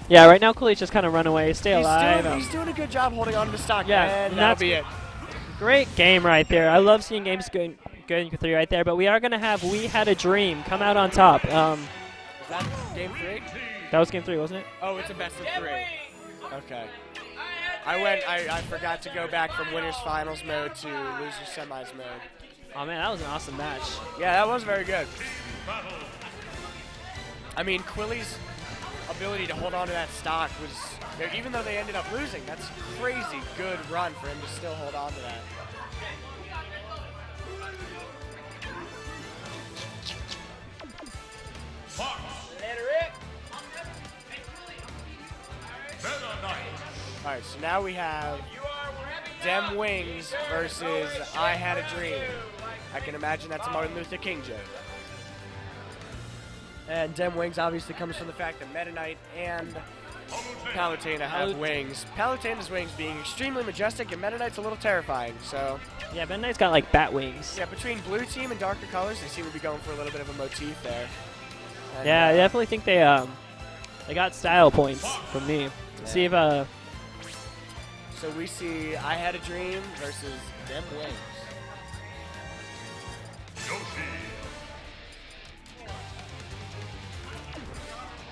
Yeah, right now Quilly's just kind of run away, stay alive. He's doing a good job holding on to the stock, Yeah, and and that'll that's- be it. Great game right there. I love seeing games going 3 right there, but we are going to have We Had a Dream come out on top. Is that game 3? That was game 3, wasn't it? Oh, it's a best of 3. Okay. I forgot to go back from winners finals mode to losers semis mode. Oh man, that was an awesome match. Yeah, that was very good. I mean, Quilly's ability to hold on to that stock was, even though they ended up losing, that's crazy good run for him to still hold on to that. Let her rip. Meta Knight. All right, so now we have Dem Wings versus I Had a Dream. I can imagine that's a Martin Luther King joke. And Dem Wings obviously comes from the fact that Meta Knight and Palutena have wings. Palutena's wings being extremely majestic, and Meta Knight's a little terrifying. So Yeah, Ben Knight's got like bat wings. yeah, between blue team and darker colors, they seem to be going for a little bit of a motif there. And, Yeah, I definitely think they got style points from me. See if So we see I Had a Dream versus Dem Wings. Yoshi.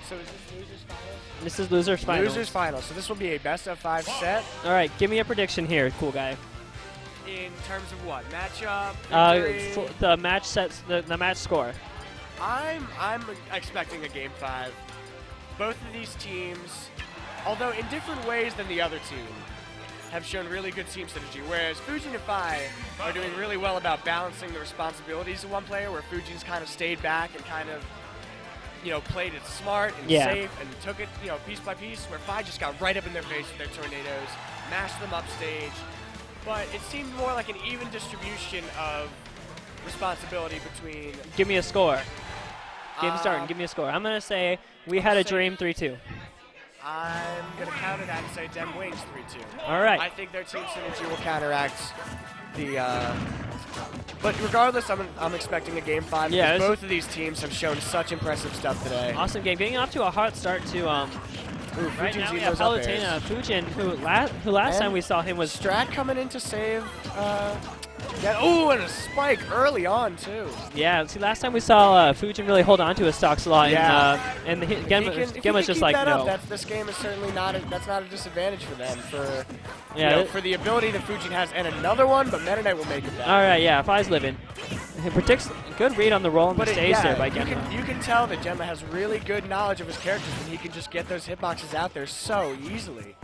So is this losers finals? this is losers final. Losers finals. So this will be a best of 5 set. All right, give me a prediction here, cool guy. In terms of what? Matchup? Victory? The match sets, the match score. I'm expecting a game 5. Both of these teams, although in different ways than the other team, have shown really good team synergy. Whereas Fujin and Fi are doing really well about balancing the responsibilities of one player, where Fujin's kind of stayed back and kind of, played it smart and safe and took it, piece by piece, where Fi just got right up in their face with their tornadoes, mashed them upstage. But it seemed more like an even distribution of responsibility between. Give me a score. Game starting. Give me a score. I'm gonna say we had a dream 3-2. I'm going to counter that and say Dem Wings 3-2. All right. I think their team synergy will counteract the. But regardless, I'm expecting a game 5. Yeah, because both of these teams have shown such impressive stuff today. Awesome game. Getting off to a hot start to Ooh, right Fujin's now we eating have those up Palutena. airs. Fujin, who last time we saw him was Strat coming in to save. Oh, and a spike early on too. yeah. See, last time we saw Fujin really hold on to his stocks a lot, Yeah. and If he Gemma's can just keep like that no. up, this game is certainly not. That's not a disadvantage for them. For Yeah. for the ability that Fujin has, and another one, but Meta Knight will make it back. All right, yeah. Fi's living. He predicts good read on the roll on the But stage there by you Gemma. can tell that Gemma has really good knowledge of his characters, and he can just get those hitboxes out there so easily.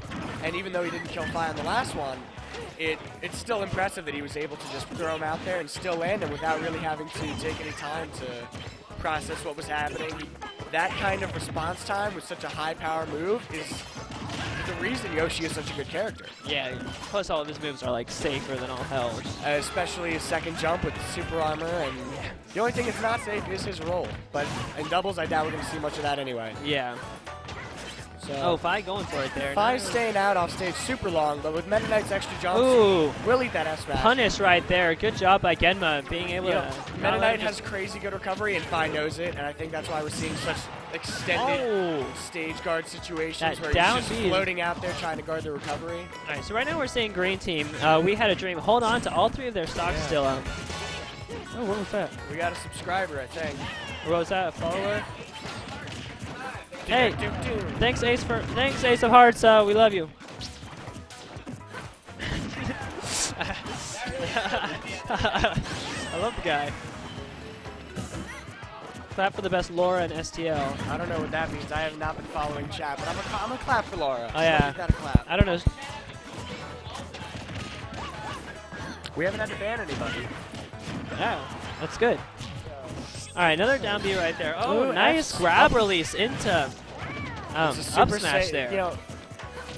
And even though he didn't kill Fi on the last one, it's still impressive that he was able to just throw him out there and still land him without really having to take any time to process what was happening. That kind of response time with such a high power move is the reason Yoshi is such a good character. Yeah. Plus, all of his moves are like safer than all hell. Especially his second jump with super armor, and the only thing that's not safe is his roll. But in doubles, I doubt we're going to see much of that anyway. Yeah. So Oh, Fi going for it there. Fi's staying out off stage super long, but with Meta Knight's extra jumps, Ooh. we'll eat that S-Smash. Punish right there. Good job by Genma being able to. Meta Knight has crazy good recovery, and Fi knows it, and I think that's why we're seeing such extended stage guard situations That where down he's just B. floating out there trying to guard the recovery. All right, so right now we're seeing green team. We had a dream. Hold on to all 3 of their stocks still. Oh, what was that? We got a subscriber, I think. What was that? A follower? Hey, Doo-doo-doo. thanks Ace of Hearts. We love you. I love the guy. Clap for the best Laura and STL. I don't know what that means. I have not been following chat, but I'm gonna clap for Laura. Oh, yeah. Got a clap. I don't know. We haven't had to ban anybody. Yeah, that's good. All right, another down B right there. Oh, Ooh, nice X grab up. release into It's a super up smash safe, there.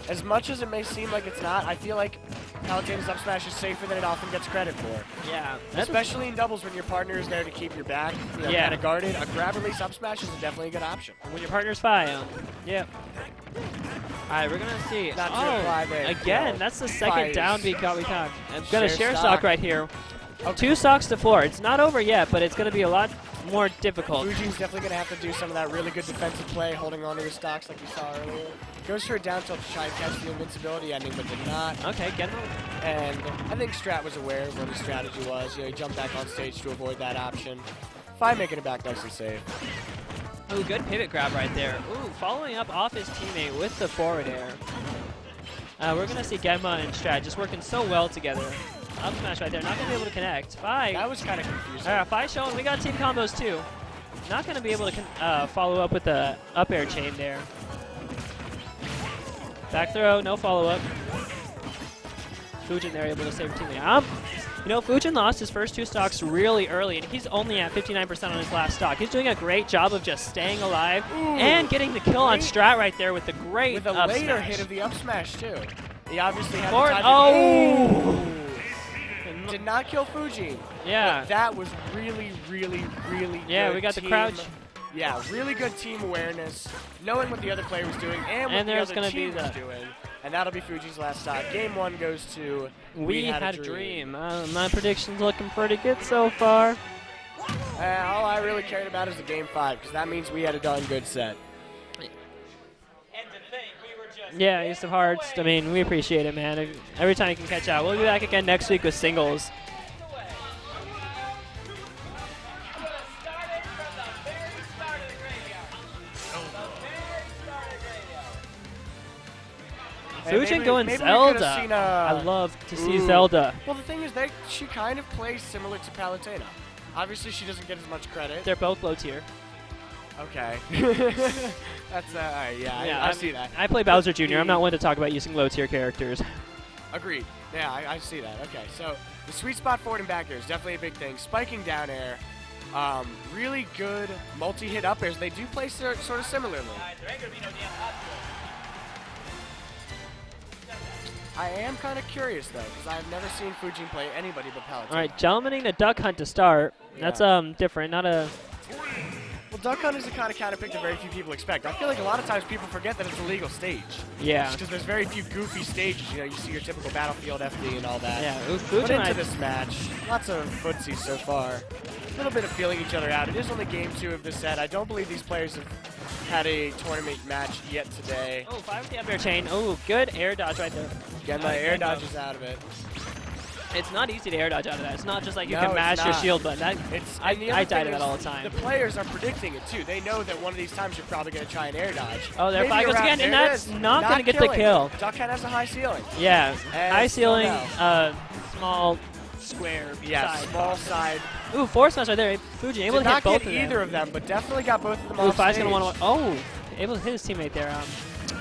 As much as it may seem like it's not, I feel like Palutena's up smash is safer than it often gets credit for. Yeah, Especially in doubles when your partner is there to keep your back, Yeah. kind of guarded. A grab release up smash is definitely a good option. when your partner's Fi. Yeah. All right, we're gonna see. Not to apply there, again, that's the second Fi's down B caught we caught. I'm gonna share share stock. stock right here. 2 stocks to 4. It's not over yet, but it's gonna be a lot more difficult. Fujin's definitely going to have to do some of that really good defensive play, holding on to his stocks like we saw earlier. Goes for a down tilt to try and catch the invincibility ending, but did not. Okay, get him. And I think Strat was aware of what his strategy was. He jumped back on stage to avoid that option. Fi making it back nicely safe. Ooh, good pivot grab right there. Ooh, following up off his teammate with the forward air. We're gonna see Genma and Strat just working so well together. Up smash right there, not gonna be able to connect. Fi. That was kind of confusing. All right, Fi showing we got team combos too. Not gonna be able to follow up with the up air chain there. Back throw, no follow up. Fujin there able to save her teammate. You know, Fujin lost his first 2 stocks really early, and he's only at 59% on his last stock. He's doing a great job of just staying alive and getting the kill on Strat right there with the great With a up later smash. hit of the up smash, too. He obviously had Forward- the time to... oh! Did not kill Fuji. Yeah. But that was really, really, really Yeah, good we got the team crouch. Yeah, really good team awareness, knowing what the other player was doing and what And the there's other gonna be team was the- doing. And that'll be Fuji's last stock. Game 1 goes to We had a dream. My prediction's looking pretty good so far. All I really cared about is the Game 5, because that means we had a darn good set. And to think we were just Yeah, Ace of Hearts. I mean, we appreciate it, man. Every time you can catch out. We'll be back again next week with singles. started from the very start of the graveyard. The very start of the graveyard. Hey, Fujin maybe- going maybe we could've Zelda. seen, I love to see ooh. Zelda. Well, the thing is, she kind of plays similar to Palutena. Obviously, she doesn't get as much credit. They're both low tier. Okay. That's, all right, yeah, I I'm- see that. I play Bowser Jr. I'm not one to talk about using low tier characters. Agreed. Yeah, I see that. Okay, so the sweet spot forward and back air is definitely a big thing. Spiking down air, really good multi-hit up airs. They do play sort of similarly. There ain't gonna be no damn hot I am kind of curious though, because I've never seen Fujin play anybody but Palutena. All right, Jelmaning a Duck Hunt to start. That's different, not a... Well, Duck Hunt is the kind of counter pick that very few people expect. I feel like a lot of times people forget that it's a legal stage. Yeah. Because there's very few goofy stages. You know, you see your typical Battlefield FD and all that. Yeah, But Fujin, into this match, lots of footsies so far. A little bit of feeling each other out. It is only game 2 of this set. I don't believe these players have had a tournament match yet today. Oh, 5 with the up air chain. Oh, good air dodge right there. Again, my air dodge is out of it. It's not easy to air dodge out of that. It's not just like you No, can it's mash your not. shield button. That, It's I and the other die to thing that is all the time. The players are predicting it too. They know that one of these times you're probably going to try and air dodge. Oh, there Maybe Fi goes around- again, and there it that's is. not gonna get the killing. kill. Duck Hunt has a high ceiling. Yeah, And high still ceiling, no. small square Yeah, side. small side. Ooh, force smash right there. Fuji able Did to hit not both get of them. either of them, but definitely got both of them Ooh, off Fi's stage. gonna want to. Oh, able to hit his teammate there.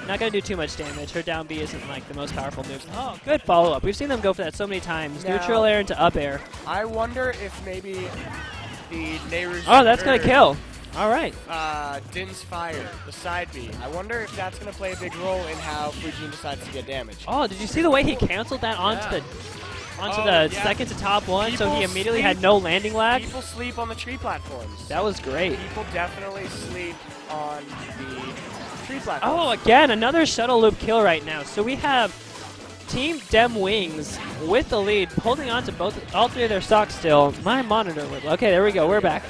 Not gonna do too much damage. Her down B isn't like the most powerful move. Oh, good follow up. We've seen them go for that so many times. Now- Neutral air into up air. I wonder if maybe the Nehru's Oh, that's gonna kill. All right. Din's Fire, the side B. I wonder if that's going to play a big role in how Fujin decides to get damage. Oh, did you see the way he canceled that onto Yeah. onto Oh, the yeah. second to top one? So he People immediately sleep- had no landing lag. People sleep on the tree platforms. That was great. People definitely sleep on the tree platforms. Oh, again, another shuttle loop kill right now. So we have Team Dem Wings with the lead, holding on to all 3 of their stocks still. My monitor was... Okay, there we go. We're back.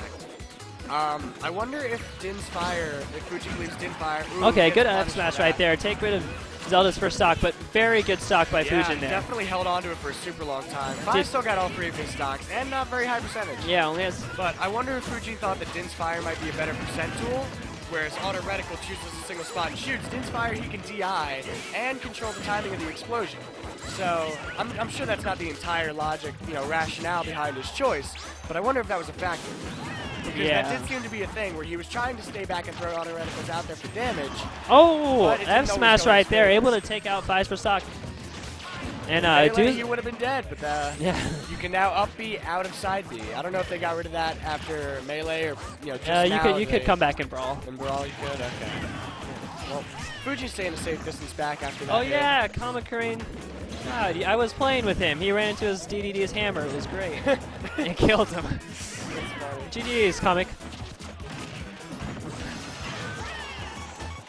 I wonder if Din's Fire, if Fujin leaves Din Fire. Ooh, Okay, gets good punished up smash for right that. there. Take rid of Zelda's first stock, but very good stock by Yeah, Fujin there. definitely held on to it for a super long time. Fi Did- still got all 3 of his stocks, and not very high percentage. Yeah, only has... But I wonder if Fujin thought that Din's Fire might be a better percent tool, whereas Auto Reticle chooses a single spot and shoots. Din's Fire, he can DI and control the timing of the explosion. So I'm sure that's not the entire logic, rationale behind his choice, but I wonder if that was a factor. Because Yeah. that did seem to be a thing where he was trying to stay back and throw Auto Reticles out there for damage. Oh, But it didn't F always smash go right his there. favor. Able to take out 5 for stock. And Melee, he dude... would have been dead, but Yeah. you can now up B out of side B. I don't know if they got rid of that after Melee or just you now could they- come back and brawl. And Brawl, you could? Okay. Well, Fuji's staying a safe distance back after that. Oh hit. yeah, Kamakurain. God, I was playing with him. He ran into his DDD's hammer. It was great. It killed him. GG's, Comic.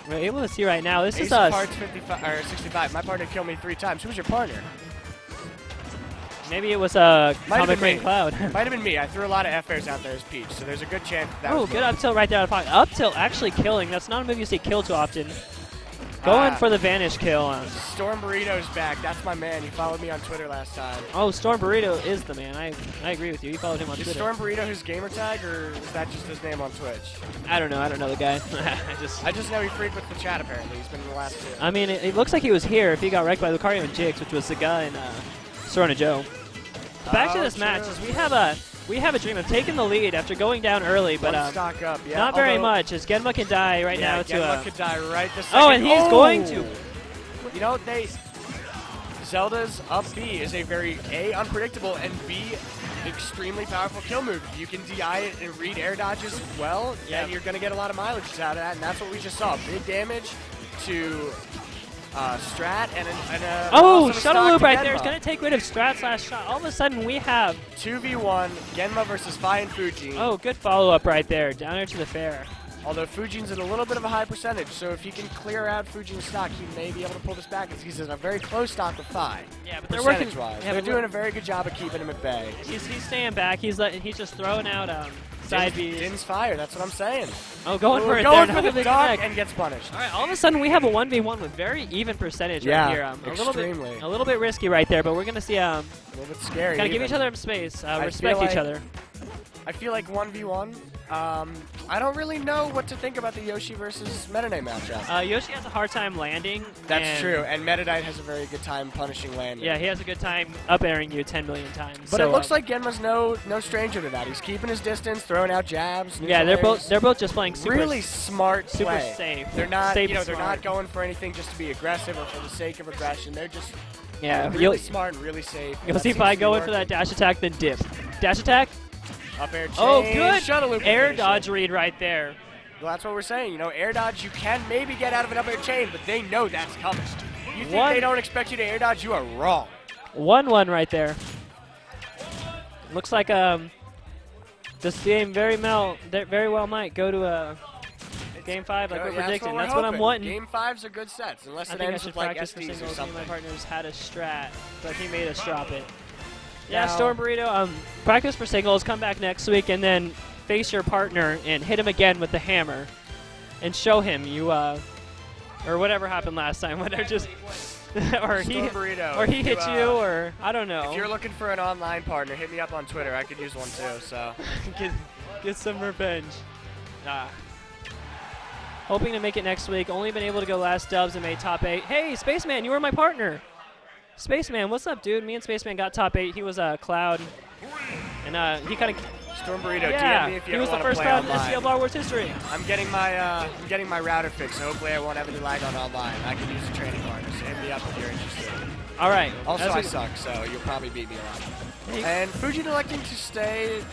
We're able to see right now. This Ace is of us. Hearts 55 or 65. My partner killed me 3 times. Who's your partner? Maybe it was Might have Comic been Rain me. Cloud. Might have been me. I threw a lot of F airs out there as Peach, so there's a good chance that Oh, was good me. up tilt right there out of pocket. Up tilt actually killing. That's not a move you see kill too often. Going for the vanish kill. Storm Burrito's back. That's my man. He followed me on Twitter last time. Oh, Storm Burrito is the man. I agree with you. You followed him on Is Twitter. Storm Burrito his gamer tag, or is that just his name on Twitch? I don't know the guy. I just know he frequents the chat, apparently. He's been in the last 2. I mean, it looks like he was here if he got wrecked by Lucario and Jix, which was the guy in Sorna Joe. Back to Oh, this match, true. is we have a dream of taking the lead after going down early, but One stock up, yeah. not very Although- much, as Genma can die right Yeah, now Genma to could die right this second. Oh, and he's going to. You know, Zelda's up B is a very A, unpredictable, and B, extremely powerful kill move. If you can DI it and read air dodges well, then you're going to get a lot of mileage out of that, and that's what we just saw. Big damage to Strat and a Oh, awesome shuttle stock loop to right there. It's Genma. going to take rid of Strat / shot. All of a sudden, we have... 2v1, Genma versus Fi and Fuji. Oh, good follow-up right there. Down air to the fair. Although Fujin's at a little bit of a high percentage, so if he can clear out Fujin's stock, he may be able to pull this back. He's in a very close stock with Phi. Yeah, but they're working. Percentage-wise, Yeah, they're but doing a very good job of keeping him at bay. He's staying back. He's just throwing out side Bs. Din's fire. That's what I'm saying. Oh, going for it Going there. for the Big dunk connect. and gets punished. All right, all of a sudden we have a 1v1 with very even percentage right here. extremely. A little bit risky right there, but we're gonna see. A little bit scary. Gotta give even. each other space, I respect feel each like- other. I feel like 1v1. I don't really know what to think about the Yoshi versus Meta Knight matchup. Yoshi has a hard time landing. That's and true, and Meta Knight has a very good time punishing landing. Yeah, he has a good time up airing you 10 million times. But so, it looks like Genma's no stranger to that. He's keeping his distance, throwing out jabs. yeah, they're both just playing super really smart super play. safe. They're not, Safe they're smart. not going for anything just to be aggressive or for the sake of aggression. They're just Yeah, really smart and really safe. you'll That see seems if I to be go in for working. that dash attack, then dip. Dash attack. Up air chain, Oh, good. shuttle loop Air rotation. dodge read right there. Well, that's what we're saying. You know, air dodge, you can maybe get out of an up air chain, but they know that's coming. You think One- they don't expect you to air dodge? You are wrong. 1-1 right there. Looks like this game very well might go to game 5 like we're Yeah, predicting. That's That's what I'm hoping. wanting. Game 5s are good sets, unless I it think I ends should with like practice for SDs or singles. Me and something. my partners had a strat, but he made us drop it. Yeah, Now- Storm Burrito, practice for singles, come back next week, and then face your partner and hit him again with the hammer, and show him you, or whatever happened last time, whether just, or he Storm Burrito, hits you, or I don't know. If you're looking for an online partner, hit me up on Twitter. I could use one too. So get some revenge. Hoping to make it next week. Only been able to go last dubs and made top 8. Hey, Spaceman, you were my partner. Spaceman, what's up, dude? Me and Spaceman got top 8. He was Cloud, and he kind of Storm Burrito, yeah. DM me if you He ever was the want to first play Cloud in online. STLBW Wars history. I'm getting my router fixed, so hopefully I won't have any lag on online. I can use a training partner, so hit me up if you're interested. All right. Also, As I we- suck, so you'll probably beat me a lot. Hey. And Fujin electing to stay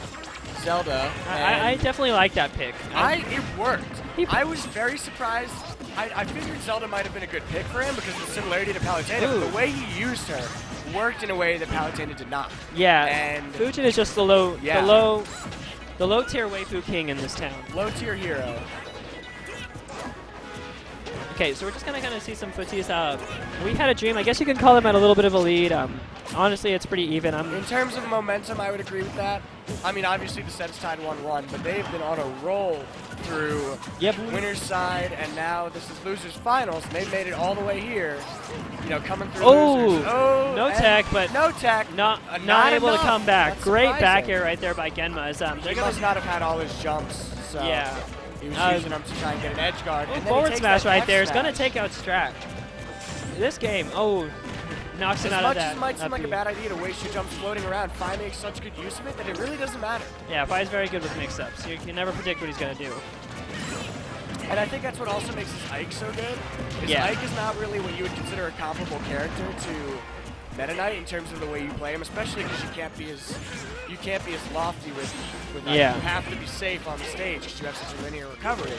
Zelda. I definitely like that pick. It worked. He- I was very surprised. I figured Zelda might have been a good pick for him because of the similarity to Palutena, Ooh. but the way he used her worked in a way that Palutena did not. yeah. And Fujin is just the low tier waifu king in this town. low tier hero. Okay, so we're just gonna kind of see some footies. We had a dream. I guess you can call them at a little bit of a lead. Honestly, it's pretty even. In terms of momentum, I would agree with that. I mean, obviously the set's tied 1-1, but they've been on a roll through winner's side, and now this is losers finals, and they've made it all the way here. You know, coming through losers. Oh, no and tech, but no tech. not not able enough. to come back. That's Great back surprising. air right there by Genma. As, they're He gonna must not have had all his jumps, so Yeah. he was Uh, using them to try and get an edge guard. And then he forward takes smash that right F there is gonna smash. take out Strat. This game, knocks As it out much of that. as it might seem up like a B. bad idea to waste your jumps floating around, Phi makes such good use of it that it really doesn't matter. Yeah, Phi's very good with mix-ups. You can never predict what he's gonna do. And I think that's what also makes his Ike so good. Is Yeah. Ike is not really what you would consider a comparable character to Meta Knight in terms of the way you play him, especially because you can't be as lofty with Ike. Yeah. You have to be safe on the stage because you have such a linear recovery.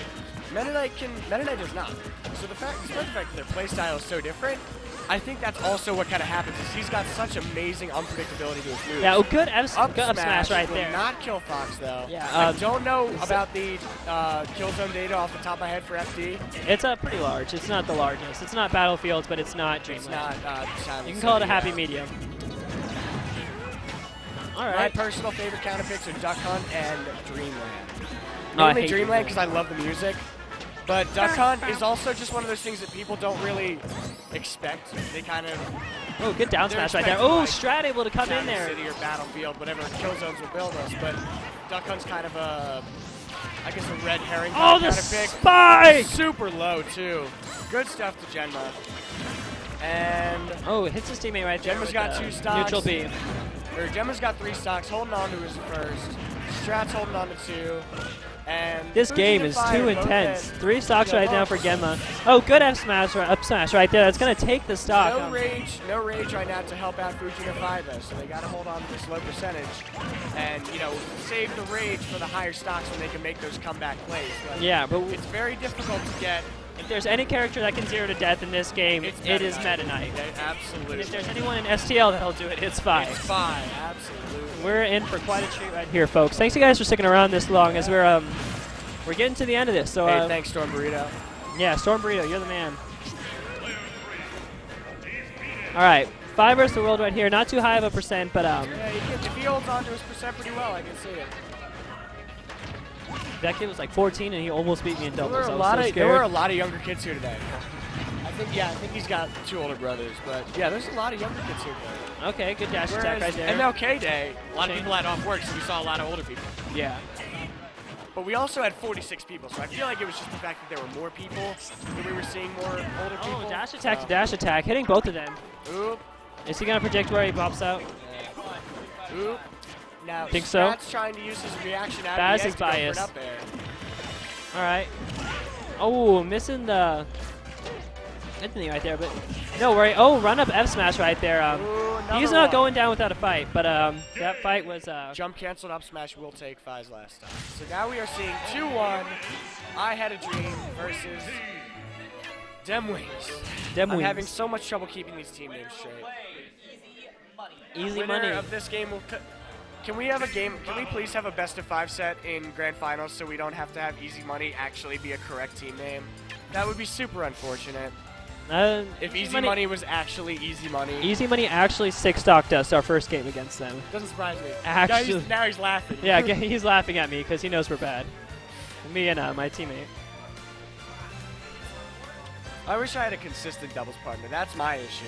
Meta Knight does not. So despite the fact that their playstyle is so different, I think that's also what kind of happens is he's got such amazing unpredictability to his moves. Yeah, good up Up smash right will there. not kill Fox though. Yeah, I don't know about the kill zone data off the top of my head for FD. It's pretty large. It's not the largest. It's not Battlefields, but it's not It's Dreamland. not. You can call it a happy medium. All My right. personal favorite counter picks are Duck Hunt and Dreamland. Oh, I Mainly hate Dreamland because I love the music. But Duck Hunt is also just one of those things that people don't really expect. They kind of Oh, good down They're smash right there. expecting, Oh, like, Strat able to come in Sound there. City or Battlefield, whatever kill zones will build us. But Duck Hunt's kind of a, I guess, a red herring Oh, kind the of pick. spike! Super low too. Good stuff to Genma. And Oh, hits his teammate right there. Genma's with got the 2 stocks. Neutral B. Genma's got 3 stocks, holding on to his first. Strat's holding on to 2. And This Fujin game and is Phi too are both intense. at 3 stocks yeah, right now for Genma. Oh, good up smash right there. That's gonna take the stock. No rage right now to help out Fujin and Phi though, so they gotta hold on to this low percentage and, you know, save the rage for the higher stocks when they can make those comeback plays. But Yeah, but it's very difficult to get. if there's any character that can 0 to death in this game, it is Meta Knight. Absolutely. And if there's anyone in STL that'll do it, it's Phi. It's Phi, absolutely. We're in for quite a treat right here, folks. Thanks you guys for sticking around this long as we're we're getting to the end of this. So Hey, thanks, Storm Burrito. yeah, Storm Burrito, you're the man. All right, 5 versus the world right here. Not too high of a percent, but Yeah, if he holds on to his percent pretty well, I can see it. that kid was like 14 and he almost beat me in doubles. I was so There were a scared. lot of younger kids here today. I think he's got 2 older brothers, but yeah, there's a lot of younger kids here today. Okay, good dash attack right there. MLK Day, a lot of people had off work, so we saw a lot of older people. Yeah. But we also had 46 people, so I feel like it was just the fact that there were more people, that we were seeing more older people. Oh, dash attack to dash attack, hitting both of them. Oop, Is he gonna predict where he pops out? oop. Now, Think so? Scott's trying to use his reaction out That's of the his edge to go for bias. an up air. All right. Oh, missing the Anthony right there, but no worry. Oh, run up F smash right there. Ooh, He's another not one. going down without a fight, but that fight was Jump canceled up smash will take Fi's last time. So now we are seeing 2-1. I Had a Dream versus Dem Wings. Dem I'm Wings. having so much trouble keeping these team names straight. Easy Winner money. of this game will. Can we have a game? Can we please have a best of 5 set in grand finals so we don't have to have Easy Money actually be a correct team name? That would be super unfortunate. If Easy Money was actually Easy Money. Easy Money actually 6-stocked us our first game against them. Doesn't surprise me. Actually- Now he's laughing. Yeah, he's laughing at me because he knows we're bad. Me and my teammate. I wish I had a consistent doubles partner. That's my issue.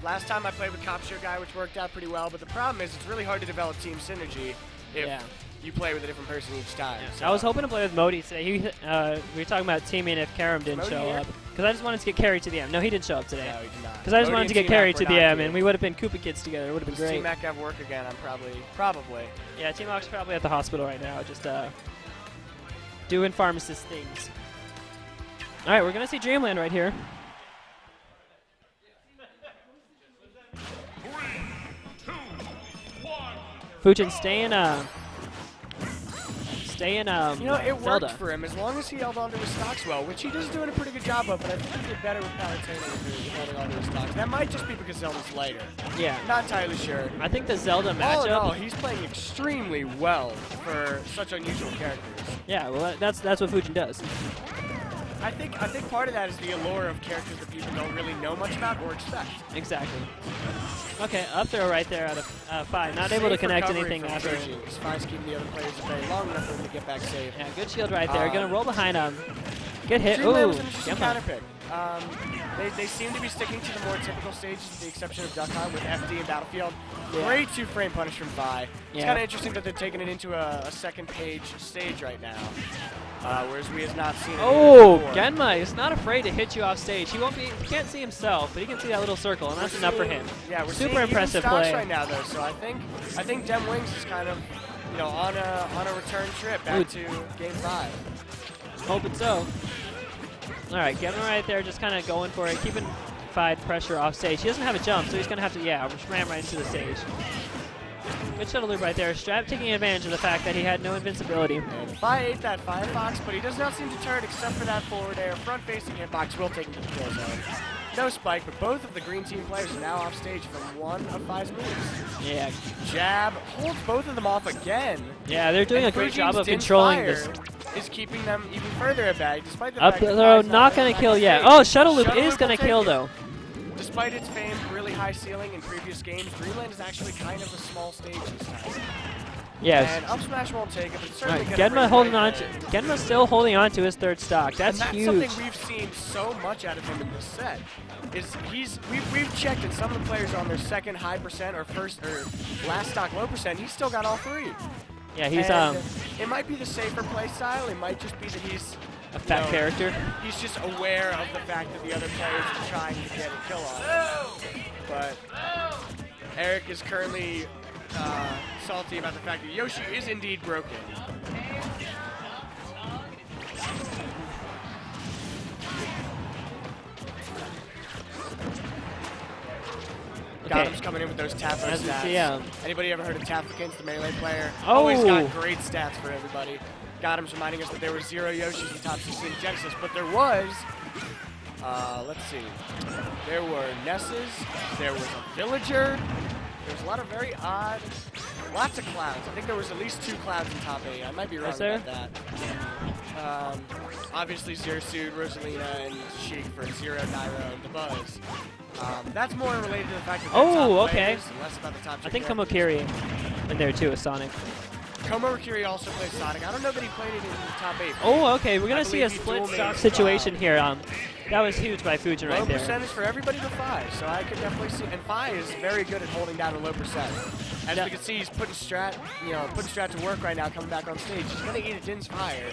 Last time I played with Cop Show Guy, which worked out pretty well, but the problem is it's really hard to develop team synergy if Yeah. you play with a different person each time. So I was hoping to play with Modi today. We were talking about teaming if Karam didn't Modi show here? up. Because I just wanted to get carried to the M. No, he didn't show up today. No, he did not. Because I just Modi wanted and to get T-Mac carried were to the not M, here. and we would have been Koopa Kids together. It would have Does been great. T-Mac have work again? I'm probably. Yeah, T-Mac's probably at the hospital right now, just doing pharmacist things. All right, we're going to see Dreamland right here. 3, 2, 1. Fujin staying You know, it Zelda. worked for him as long as he held onto his stocks well, which he does doing a pretty good job of, but I think he did better with Palutena if he was holding onto his stocks. That might just be because Zelda's lighter. Yeah. Not entirely sure. I think the Zelda All in all, matchup. he's playing extremely well for such unusual characters. Yeah, well, that's what Fujin does. I think part of that is the allure of characters that people don't really know much about or expect. Exactly. Okay, up throw right there out of 5. Not able to Safe connect recovery anything from after. Fuji, because Fi's keeping the other players at bay long enough for him to get back safe. Yeah, good shield right there. Gonna roll behind him. Good hit. Dreamland Ooh, was an interesting Gemma. counter pick. They seem to be sticking to the more typical stages with the exception of Duck Hunt with FD and Battlefield. Yeah. Great 2-frame punish from Vi. It's Yeah. kind of interesting that they're taking it into a second page stage right now, whereas we have not seen it Oh, before. Genma is not afraid to hit you off stage. He can't see himself, but he can see that little circle, and that's enough for him. Yeah, we're Super seeing impressive even stocks play. right now though, so I think Dem Wings is kind of, on a return trip back to Game 5. Hoping so. All right, Genma right there, just kind of going for it, keeping Fide pressure off stage. He doesn't have a jump, so he's gonna have to just ram right into the stage. Good shuttle loop right there. Strap taking advantage of the fact that he had no invincibility. And Vi ate that Firefox, but he does not seem deterred except for that forward air. Front-facing hitbox will take him to the kill zone. No spike, but both of the green team players are now off stage from one of Vi's moves. Yeah, Jab holds both of them off again. yeah, they're doing And a great job Fujin's of Din controlling Fire this. is keeping them even further at bay, despite the Up fact that throw, Vi's not gonna back kill on yet. stage. Oh, shuttle loop Shuttle is loop gonna will take kill it. though. Despite its famed really high ceiling in previous games, Dreamland is actually kind of a small stage this time. Yes. And up smash won't take it, but it's All certainly right, gonna Genma bring holding right on there. to. Genma's still holding on to his third stock. That's, And that's huge. something we've seen so much out of him in this set. We've checked and some of the players on their second high percent or first or last stock low percent, he's still got all 3. Yeah, he's And it might be the safer play style. It might just be that he's a fat character. He's just aware of the fact that the other players are trying to get a kill on him. But Eric is currently salty about the fact that Yoshi is indeed broken. Okay. Gotham's coming in with those Tafo As we stats. see, Anybody ever heard of Tafokins, the melee player? Oh. Always got great stats for everybody. Gotham's reminding us that there were 0 Yoshis in top 16 Genesis, but there was, let's see, there were Nesses, there was a Villager, there was a lot of very odd, lots of clouds. I think there was at least 2 clouds in top 8. I might be wrong Was there? about that. Obviously Zero Suit, Rosalina, and Sheik for Zero, Nairo, and the Buzz. That's more related to the fact that they're Oh, top okay. players, and less about the top I think characters. Komokiri in there too with Sonic. Komokiri also plays Sonic. I don't know that he played it in the top 8. Oh, okay. We're gonna I see a believe he split dual stock mates situation Fai. here. That was huge by Fujin Low right there. percentage for everybody but Fai, so I could definitely see. And Fai is very good at holding down a low percent. As Yeah. we can see, he's putting Strat to work right now, coming back on stage. He's gonna eat a Din's Fire.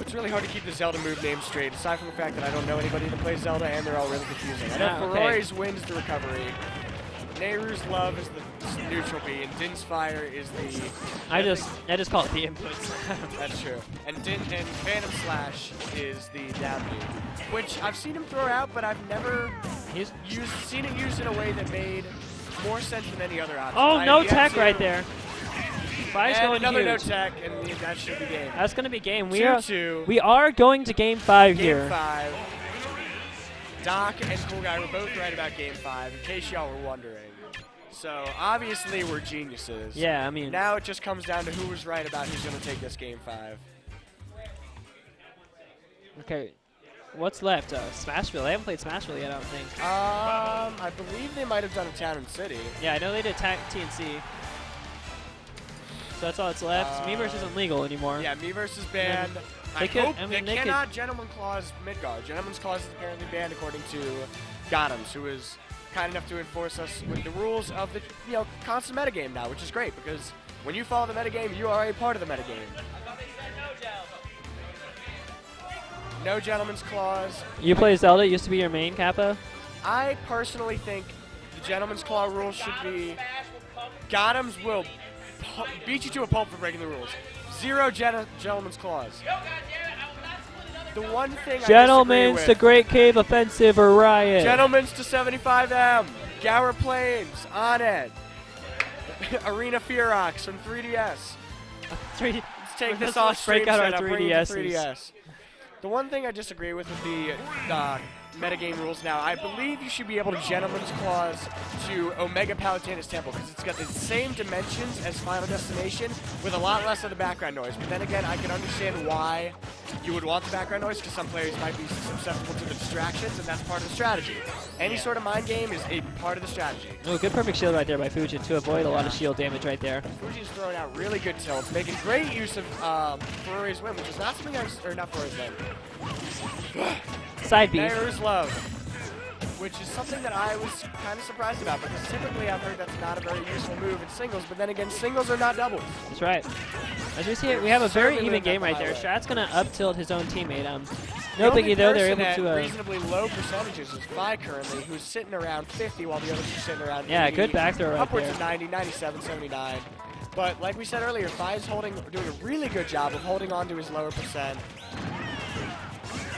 It's really hard to keep the Zelda move name straight, aside from the fact that I don't know anybody that plays Zelda, and they're all really confusing. I know Yeah, okay. Ferrari's wins the recovery. Nehru's Love is the neutral B, and Din's Fire is the. I just call it the inputs. That's true. And Phantom Slash is the down B, which I've seen him throw out, but I've never seen it used in a way that made more sense than any other option. Oh, no I've yet tech to- right there. Fai's And going another no huge. tech, and that should be game. That's gonna be game. 2-2. We are going to game 5 Game here. 5. Doc and Cool Guy were both right about Game 5, in case y'all were wondering. So obviously we're geniuses. Yeah, I mean, Now it just comes down to who was right about who's going to take this Game 5. okay. What's left? Smashville. They haven't played Smashville yet, I don't think. I believe they might have done a Town and City. Yeah, I know they did TNC. So that's all that's left. Miiverse isn't legal anymore. Yeah, Miiverse is banned. They could- hope I mean, they they could- cannot Gentleman Clause Midgard. Gentleman's Clause is apparently banned according to Gothams, who is kind enough to enforce us with the rules of the constant metagame now, which is great because when you follow the metagame, you are a part of the metagame. No Gentleman's Clause. You play Zelda. It used to be your main, Kappa. I personally think the Gentleman's Claw rule should be Gothams will beat you to a pulp for breaking the rules. Zero Gentleman's Clause. The one thing Gentlemen's I the disagree Great Cave Offensive or Riot. with, Gentlemen's to 75M, Gower Plains, Oned, Arena Fearox from 3DS. Three. Let's take Let's this off break stream out our setup, bring it to 3DSs. 3DS. The one thing I disagree with the metagame rules now, I believe you should be able to Gentleman's Clause to Omega Palatinus Temple because it's got the same dimensions as Final Destination with a lot less of the background noise. But then again, I can understand why you would want the background noise because some players might be susceptible to the distractions, and that's part of the strategy. Any sort of mind game is a part of the strategy. Oh, good perfect shield right there by Fujin to avoid a lot of shield damage right there. Fuji's throwing out really good tilts, making great use of Ferrari's win, which is not something or not Ferrari's win. Side beef. Nehru's Love, which is something that I was kind of surprised about because typically I've heard that's not a very useful move in singles, but then again, singles are not doubles. That's right. As you see it, we have a very Certainly even game not right there. my way. Strat's gonna up tilt his own teammate. The No only biggie though. They're person able to. at reasonably low percentages is Fai currently, who's sitting around 50 while the others are sitting around Yeah, 80, good back throw right upwards there. of 90, 97, 79. But like we said earlier, Fai's doing a really good job of holding on to his lower percent.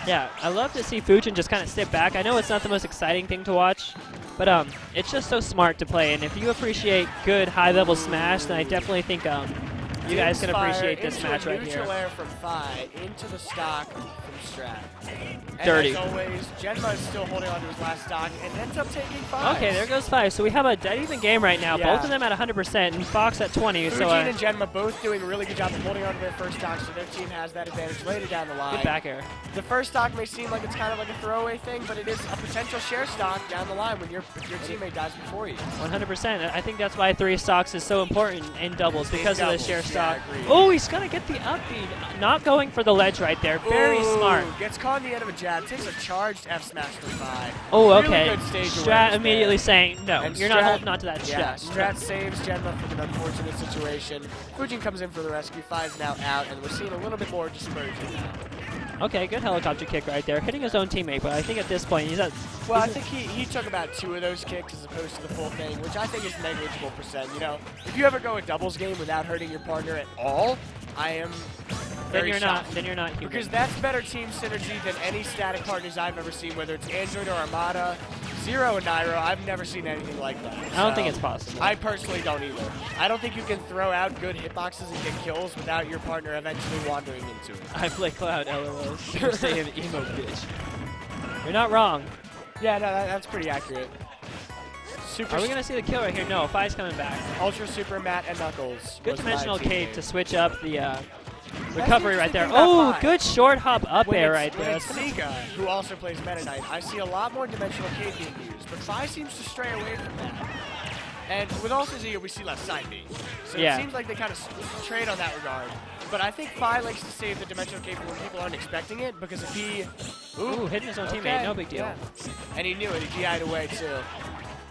Yeah, I love to see Fujin just kind of sit back. I know it's not the most exciting thing to watch, but it's just so smart to play. And if you appreciate good high-level Smash, then I definitely think you guys can appreciate this match right here. Neutral air from Fai into the stock from Strat. And Dirty. as always, Genma is still holding on to his last stock and ends up taking 5. Okay, there goes 5. So we have a dead even game right now. Yeah. Both of them at 100% and Fox at 20. Fujin So and Genma both doing a really good job of holding on to their first stock, so their team has that advantage later down the line. good back air. The first stock may seem like it's kind of like a throwaway thing, but it is a potential share stock down the line when your teammate dies before you. 100%. I think that's why 3 stocks is so important in doubles because of the doubles, share yeah, stock. agreed. Oh, he's going to get the up B. Not going for the ledge right there. Very Ooh, smart. Gets caught in the end of a jab, takes a charged F smash for 5. Oh, Really okay. good stage Strat awareness immediately there. saying, no, And you're not Strat- holding on to that Yeah, shot. Strat saves Genma from an unfortunate situation. Fujin comes in for the rescue. Fai's now out, and we're seeing a little bit more dispersion now. Okay, good helicopter kick right there. Hitting his own teammate, but I think at this point he's at... Well, I think he took about 2 of those kicks as opposed to the full thing, which I think is negligible percent. You know, if you ever go a doubles game without hurting your partner at all, I am Then very you're shocked. not. Then you're not human. Because that's better team synergy than any static partners I've ever seen, whether it's Android or Armada, Zero and Nairo. I've never seen anything like that. I don't think So, it's possible. I personally don't either. I don't think you can throw out good hitboxes and get kills without your partner eventually wandering into it. I play Cloud, LOL. You're saying emo bitch. You're not wrong. Yeah, no, that's pretty accurate. Super Are we gonna see the kill right here? No, Fai's coming back. Ultra Super Matt and Knuckles. Good was my dimensional team cape name. to switch up the Recovery right there. That's the thing Oh, about good short hop up When air it's- right there. When it's Zika, who also plays Meta Knight, I see a lot more Dimensional Cape being used, but Fi seems to stray away from that. And with also Zika, we see less side B. So Yeah. it seems like they kind of trade on that regard. But I think Fi likes to save the Dimensional Cape when people aren't expecting it, because if he... Ooh, hitting his own teammate, no big deal. Yeah. And he knew it, he GI'd away too.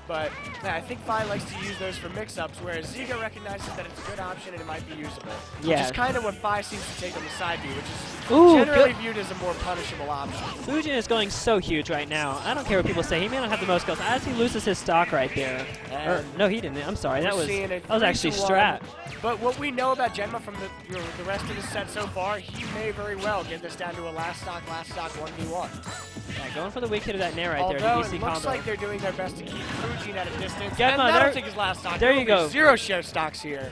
But yeah, I think Fi likes to use those for mix-ups, whereas Zika recognizes that it's a good option and it might be usable. Yeah. Which is kind of what Fi seems to take on the side B, which is Ooh, generally good. viewed as a more punishable option. Fujin is going so huge right now. I don't care what people say. He may not have the most kills. As he loses his stock right there. And No, he didn't. I'm sorry. That we're was seeing a actually 3-1. Strat. But what we know about Genma from the rest of the set so far, he may very well get this down to a last stock 1v1. Yeah, going for the weak hit of that nair right there. Although The DC it looks combo. like they're doing their best to keep Fujin at a distance. Genma, And that'll there- take his last stock. there There you will be go. 0 show stocks here.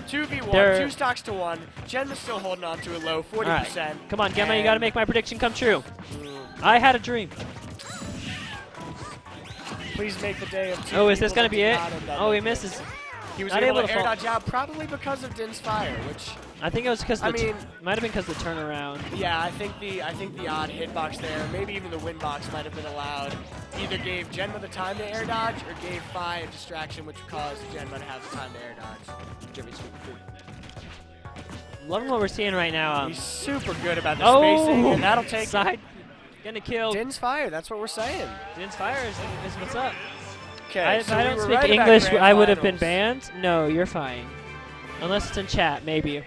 2v1, They're- 2 stocks to 1. Genma's still holding on to a low 40%. All right. Come on, Gemma, you got to And- make my prediction come true. I had a dream. Please make the day of 2 Oh, is this people going to be that it? did not end up Oh, he making it. misses. He was Not able able to to air fall. dodge out probably because of Din's fire, which I think it was because I mean- might have been because the turnaround. yeah, I think the odd hitbox there, maybe even the win box might have been allowed. Either gave Genma the time to air dodge or gave Fi a distraction, which caused Genma to have the time to air dodge. Loving what we're seeing right now. He's super good about the Oh, spacing, and that'll take side. Gonna kill. Din's fire. That's what we're saying. Din's fire is what's up. Okay, If so I we don't were speak right about English, grand I would have been finals. banned. No, you're fine. Unless it's in chat, maybe.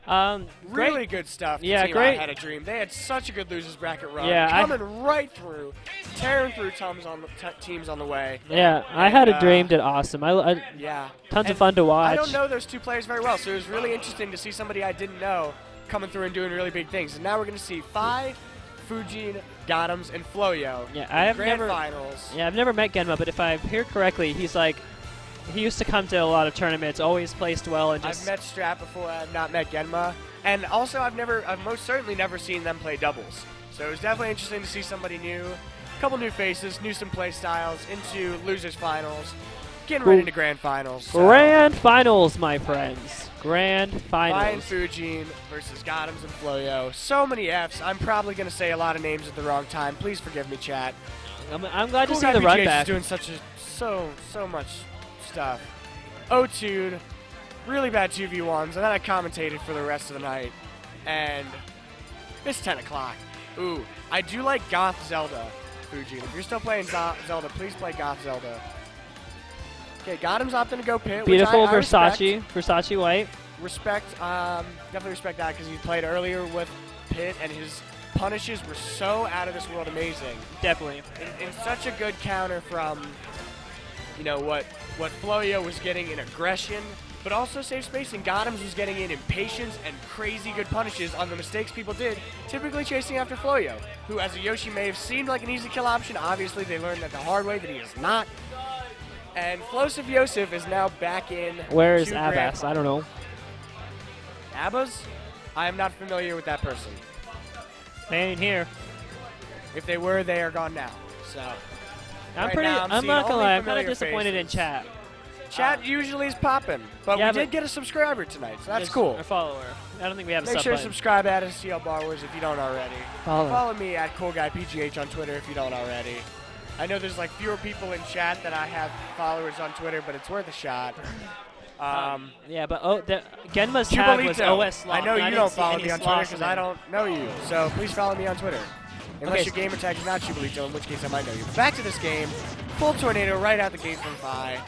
Great. Really good stuff. Yeah, Team great. I had a dream. They had such a good losers bracket run. Yeah, coming right through, tearing through teams on the way. Yeah, I had a And, dream. Did awesome. Yeah. Tons of And fun to watch. I don't know those two players very well, so it was really interesting to see somebody I didn't know coming through and doing really big things. And now we're going to see Fi, Fujin, Gottoms, and Floyo. Yeah, I have Grand never. finals. Yeah, I've never met Genma, but if I hear correctly, he's like, he used to come to a lot of tournaments, always placed well, and just. I've met Strat before. I've not met Genma, and also I've most certainly never seen them play doubles. So it was definitely interesting to see somebody new, a couple new faces, new some play styles into losers finals, getting right into grand finals. So Grand finals, my friends. Grand Fi and finals. Fujin versus Gottoms and Floyo. So many Fs. I'm probably going to say a lot of names at the wrong time. Please forgive me, chat. I'm glad to Cool see Guy the run PGH back. is doing so much stuff. O2'd, really bad 2v1s, and then I commentated for the rest of the night. And it's 10 o'clock. Ooh, I do like Goth Zelda, Fujin. If you're still playing Zelda, please play Goth Zelda. Okay, Gottom's opting to go pit. Beautiful which I Versace. Versace white. Respect, definitely respect that because he played earlier with Pit and his punishes were so out of this world amazing. Definitely. And such a good counter from, you know, what Floyo was getting in aggression, but also safe spacing. Gottoms was getting in patience and crazy good punishes on the mistakes people did, typically chasing after Floyo, who as a Yoshi may have seemed like an easy kill option. Obviously, they learned that the hard way that he is not. And Flosive Yosef is now back in. Where is to grand Abbas? I don't know. Abbas? I am not familiar with that person. They ain't here. If they were, they are gone now. So, I'm Right now, I'm I'm not seeing gonna only lie. I'm kind familiar of disappointed in faces. chat. chat usually is popping, but Yeah, we but- did get a subscriber tonight, so that's Just cool. A follower. I don't think we have a Make sub sure to button. subscribe at STLBW if you don't already. Follow. Follow me at CoolGuyPGH on Twitter if you don't already. I know there's like fewer people in chat than I have followers on Twitter, but it's worth a shot. Yeah, but Genma's tag was Jubilito, OS slot. I know you didn't don't see follow any me on Twitter slots because in I there. don't know you. So please follow me on Twitter. Unless Okay, your gamer tag is not Jubilito, in which case I might know you. Back to this game. Full tornado right out the gate from Fi.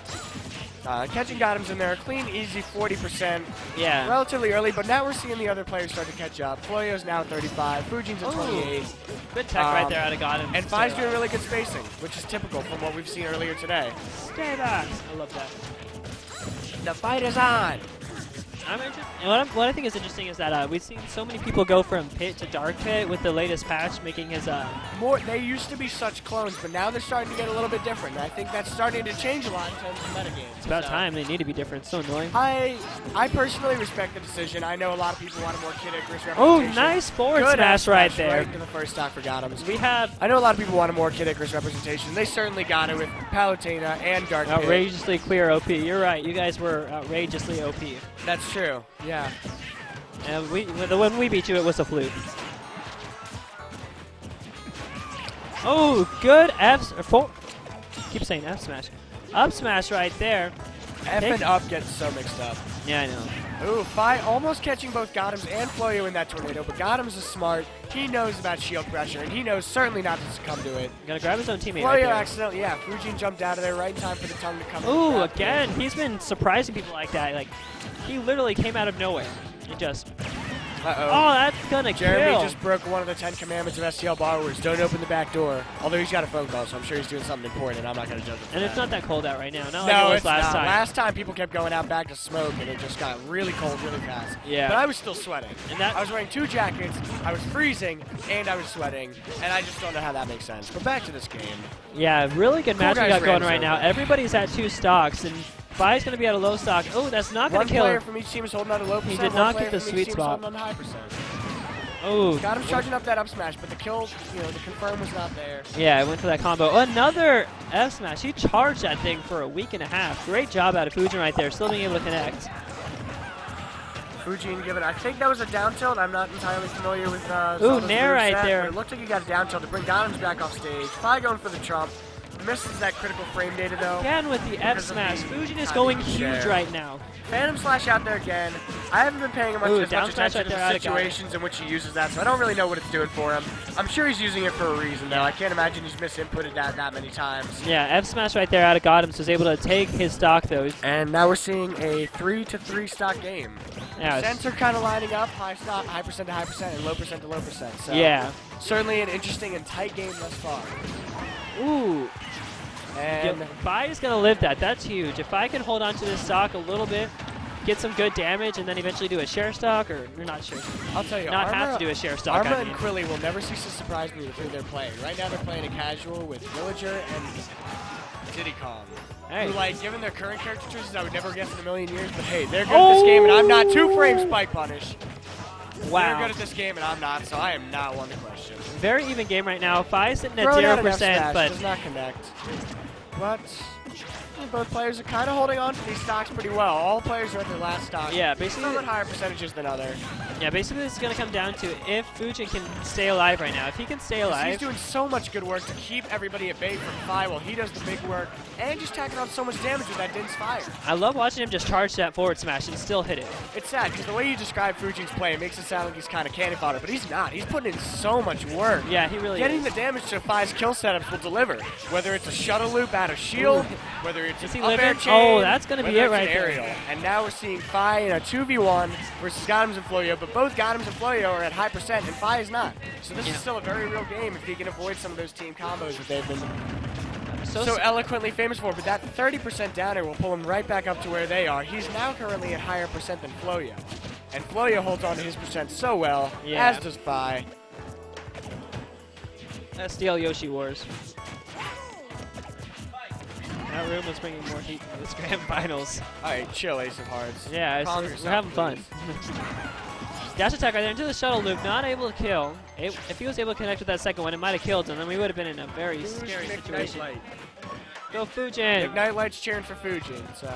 Catching Gottoms in there. Clean, easy 40%. Yeah. Relatively early, but now we're seeing the other players start to catch up. Floyo's now 35. Fujin's at 28. Good tech right there out of Gotham. And Fi's doing really good spacing, which is typical from what we've seen earlier today. Stay back. I love that. The fight is on. I'm interested. And what I think is interesting is that we've seen so many people go from pit to dark pit with the latest patch, making his They used to be such clones, but now they're starting to get a little bit different. And I think that's starting to change a lot in terms of metagame. It's about time. They need to be different. It's so annoying. I personally respect the decision. I know a lot of people want a more kid Icarus Oh, representation. nice forward Good smash right there. Right into the first stock for Gottoms. We have I know a lot of people want a more Kid Icarus representation. They certainly got it with Palutena and Dark Pit. outrageously clear OP. You're right. You guys were outrageously OP. That's true. Yeah. And when we beat you, it was a fluke. Oh, good keep saying F smash. Up smash right there. F and up gets so mixed up. Yeah, I know. Ooh, Fi almost catching both Gotham's and Floyo in that tornado, but Gotham's is smart. He knows about shield pressure, and he knows certainly not to succumb to it. Gonna grab his own teammate Floyo right there. accidentally, yeah, Fujin jumped out of there right in time for the tongue to come. Ooh, grab again, him. he's been surprising people like that. Like, he literally came out of nowhere. It just, Uh-oh. oh, that's gonna Jeremy kill. just broke one of the 10 commandments of STL borrowers. Don't open the back door. Although he's got a phone call, so I'm sure he's doing something important. I'm not going to judge him. And it's not that cold out right now. Not like No, it was it's last not. time. Last time people kept going out back to smoke, and it just got really cold really fast. Yeah. But I was still sweating. And that- I was wearing 2 jackets, I was freezing, and I was sweating, and I just don't know how that makes sense. But back to this game. Yeah, really good Cool match we guys got going ran right now. over. Everybody's at 2 stocks, and Fi's gonna be at a low stock. Oh, that's not gonna One kill player him. from each team is holding on to low percent. did one not player get the from each sweet team is spot. holding on to high percent. Oh, Got him charging up that up smash, but the kill, the confirm was not there. yeah, I went for that combo. Another F smash. He charged that thing for a week and a half. Great job out of Fujin right there, still being able to connect. Fujin given, I think that was a down tilt. I'm not entirely familiar with Ooh, Zelda's Nair right moveset, there. But it looked like he got a down tilt to bring Gotham's back off stage. Fi going for the trump. Misses that critical frame data though. Again with the F Because of smash. the Fujin is timing going of huge share. right now. Phantom Slash out there again. I haven't been paying Ooh, as down much smash attention right to there, the I'd have got it. situations in which he uses that, so I don't really know what it's doing for him. I'm sure he's using it for a reason though. I can't imagine he's misinputted that many times. Yeah, F smash right there out of Gotham, so was able to take his stock though. And now we're seeing a 3-to-3 stock game. Yeah, it's- Percents are kind of lining up, high percent to high percent, and low percent to low percent. So yeah. certainly an interesting and tight game thus far. Ooh. And Fi is going to live that. That's huge. If I can hold on to this stock a little bit, get some good damage, and then eventually do a share stock, or not share stock, I'll tell you, not Arma, have to do a share stock. Arma I and mean. Quilly will never cease to surprise me with who they're playing. Right now they're playing a casual with Villager and Diddy Kong. Hey. Who, like, given their current character choices, I would never guess in a million years, but hey, they're good at this game, and I'm not. 2 frame spike punish. Wow. They're good at this game, and I'm not, so I am not one to question. Very even game right now. Fi sitting at Throwing out an 0%, F smash, but does not connect. But both players are kind of holding on to these stocks pretty well. All players are at their last stock. yeah, basically, Some at higher percentages than others. this is going to come down to if Fujin can stay alive right now. If he can stay He's alive, doing so much good work to keep everybody at bay from Fi while he does the big work and just tacking on so much damage with that Din's fire. I love watching him just charge that forward smash and still hit it. It's sad because the way you describe Fujin's play, it makes it sound like he's kind of cannon fodder, but he's not. He's putting in so much work. Yeah, he really Getting is. the damage to Fi's kill setups will deliver. Whether it's a shuttle loop out of shield, whether it's Is an he up air living? chain, Oh, that's gonna be whether it it's right an there. aerial. And now we're seeing Fi in a 2v1 versus Gotham's and Floyo, but both Gotham's and Floyo are at high percent, and Fi is not. So this is still a very real game if he can avoid some of those team combos that they've been so eloquently famous for. But that 30% down air will pull him right back up to where they are. He's now currently at higher percent than Floyo. And Floyo holds on to his percent so well, Yeah. as does Fi. STL Yoshi Wars. That room was bringing more heat to this grand finals. All right, chill, Ace of Hearts. Yeah, Calm we're yourself, having fun. please. Dash attack right there into the shuttle loop, not able to kill. If he was able to connect with that second one, it might have killed him, then we would have been in a very scary situation. Nightlight. Go Fujin! Nightlight's cheering for Fujin, so.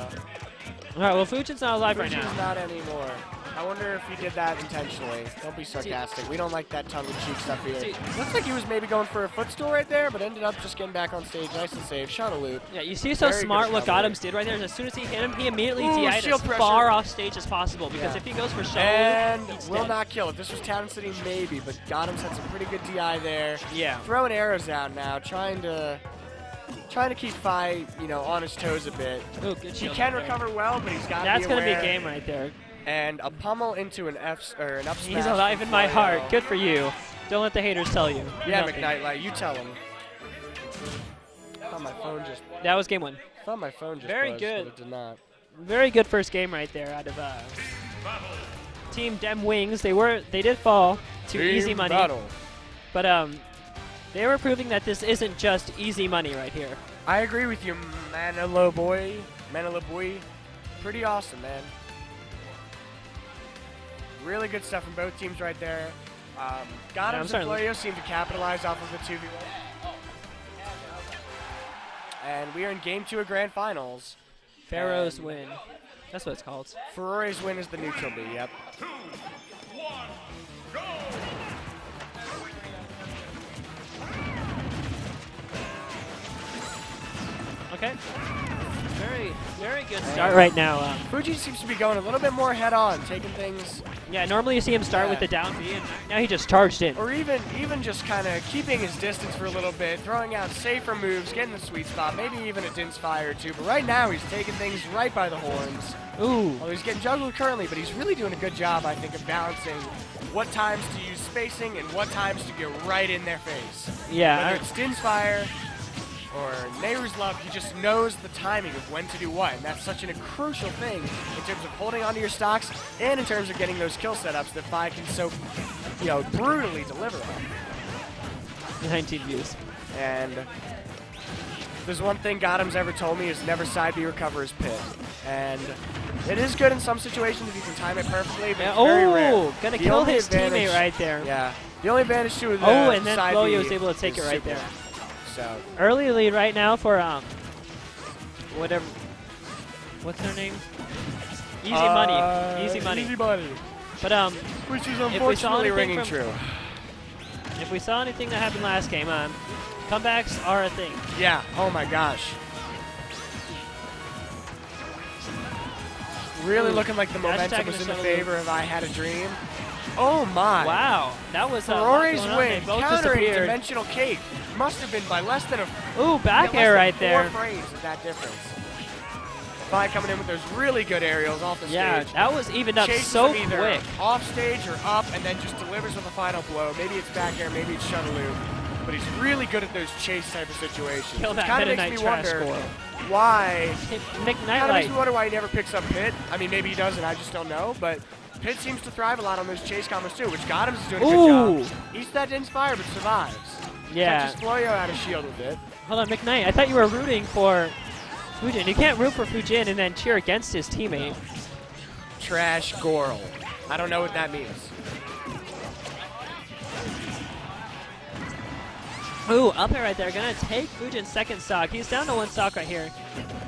Alright, well Fujin's not alive right Fujin's now. not anymore. I wonder if he did that intentionally. Don't be sarcastic. We don't like that tongue-in-cheek stuff here. See- Looks like he was maybe going for a footstool right there, but ended up just getting back on stage nice and safe. Shuttle loop. Yeah, you see so Very good smart what recovery. Adams did right there. As soon as he hit him, he immediately Ooh, DI'd shield as pressure. far off stage as possible, because Yeah. if he goes for shuttle And loop, he's will dead. not kill. If this was Town City, maybe, but Gotham's had some pretty good DI there. Yeah. Throwing arrows out now, trying to keep Fi, on his toes a bit. Ooh, good He shield can right there. recover well, but he's got to That's be going to be aware. a game right there. And a pummel into an up smash. He's alive in my from heart. Floyo. Good for you. Don't let the haters tell you. Yeah, Nothing. McKnightlight, you tell him. Thought my phone just. That was game one. Thought my phone just. Very buzzed, good. But it did not. Very good first game right there out of Team Dem Wings. They did fall to easy Team money, battle. but they were proving that this isn't just easy money right here. I agree with you, Manila boy. Pretty awesome, man. Really good stuff from both teams right there. Gotham's and starting to- Floyo seem to capitalize off of the 2v1. And we are in Game 2 of Grand Finals. Pharaoh's And win. That's what it's called. Ferrari's win is the neutral B, yep. Okay. Very, very good start right now. Fuji seems to be going a little bit more head-on, taking things, Yeah, normally you see him start with Yeah. the down B, and now he just charged in. or even just kind of keeping his distance for a little bit, throwing out safer moves, getting the sweet spot, maybe even a Din's Fire or two. But right now, he's taking things right by the horns. Ooh. Well, he's getting juggled currently, but he's really doing a good job, I think, of balancing what times to use spacing and what times to get right in their face. Yeah. Whether it's Din's Fire or Nehru's Love, he just knows the timing of when to do what, and that's such a crucial thing in terms of holding onto your stocks and in terms of getting those kill setups that Fi can so, brutally deliver on. 19 views. And there's one thing Gotham's ever told me is never side B recover his pit. And it is good in some situations if you can time it perfectly, but it's very rare. Oh, gonna The kill only his advantage- teammate right there. Yeah. The only advantage to the Oh, and then side Floyo B was able to take is it right super. there. So Early lead right now for whatever. What's her name? Easy money. Easy money. Easy money. But Which is we saw unfortunately anything ringing from- true. if we saw anything that happened last game, comebacks are a thing. Yeah. Oh my gosh. Really Ooh. looking like the Dash momentum attack was in in the the shuttle favor of I Had a Dream. Oh my. Wow, that was a lot Ferrari's going on. They win, both countering disappeared. Dimensional Cape. Must have been by less than a Ooh, back less air than right there. 4 frames of that difference. Fi coming in with those really good aerials off the Yeah, stage. that was evened up Chases so them either quick. off stage or up, and then just delivers with a final blow. Maybe it's back air, maybe it's shuttle loop, but he's really good at those chase type of situations. Kill that Kind of Meta makes Knight me trash wonder score. why. Nick Kind of makes Nightlight. me wonder why he never picks up Pit. I mean, maybe he does, and I just don't know. But Pit seems to thrive a lot on those chase combos too, which Gotham's is doing a good Ooh. job. Eats that Din's Fire, but survives. Yeah. Catches Floyo out of shield with it. Hold on, McKnight. I thought you were rooting for Fujin. You can't root for Fujin and then cheer against his teammate. Trash Goral. I don't know what that means. Ooh, up air right there. Gonna take Fujin's second stock. He's down to 1 stock right here.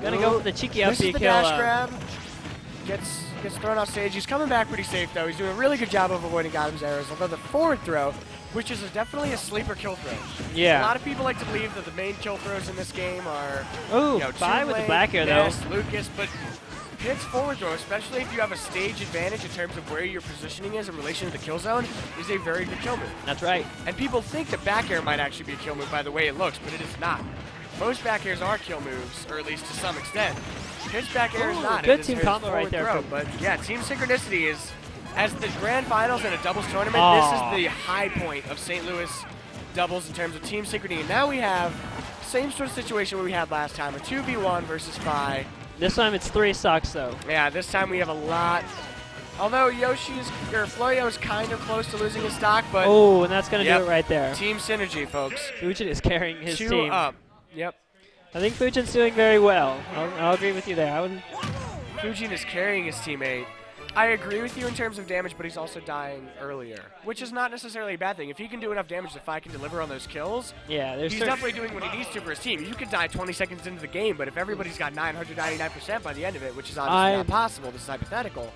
Gonna go Ooh. for the cheeky up This B is the kill. dash grab. Gets thrown off stage. He's coming back pretty safe though. He's doing a really good job of avoiding Gotham's arrows. Although the forward throw, which is definitely a sleeper kill throw. Yeah. A lot of people like to believe that the main kill throws in this game are Ooh, Two bye with the Blade, back air Ness, though. Lucas, but Pit's forward throw, especially if you have a stage advantage in terms of where your positioning is in relation to the kill zone, is a very good kill move. That's right. And people think the back air might actually be a kill move by the way it looks, but it is not. Most back airs are kill moves, or at least to some extent. Pit's back air is Ooh, not. good It is team his combo right forward there throw. from- But yeah, team synchronicity is, as the grand finals in a doubles tournament, Aw. this is the high point of St. Louis doubles in terms of team synchrony. And now we have same sort of situation we had last time, a 2v1 versus Fi. This time it's 3 stocks though. Yeah, this time we have a lot. Although Floyo is kind of close to losing his stock, but Oh, and that's gonna Yep. do it right there. team synergy, folks. Fujin is carrying his 2 team. up. Yep. I think Fujin's doing very well. I'll agree with you there. I wouldn't. Fujin is carrying his teammate. I agree with you in terms of damage, but he's also dying earlier, which is not necessarily a bad thing. If he can do enough damage that Fi can deliver on those kills, Yeah, there's he's definitely doing what he needs to for his team. You could die 20 seconds into the game, but if everybody's got 999% by the end of it, which is obviously not possible, this is hypothetical,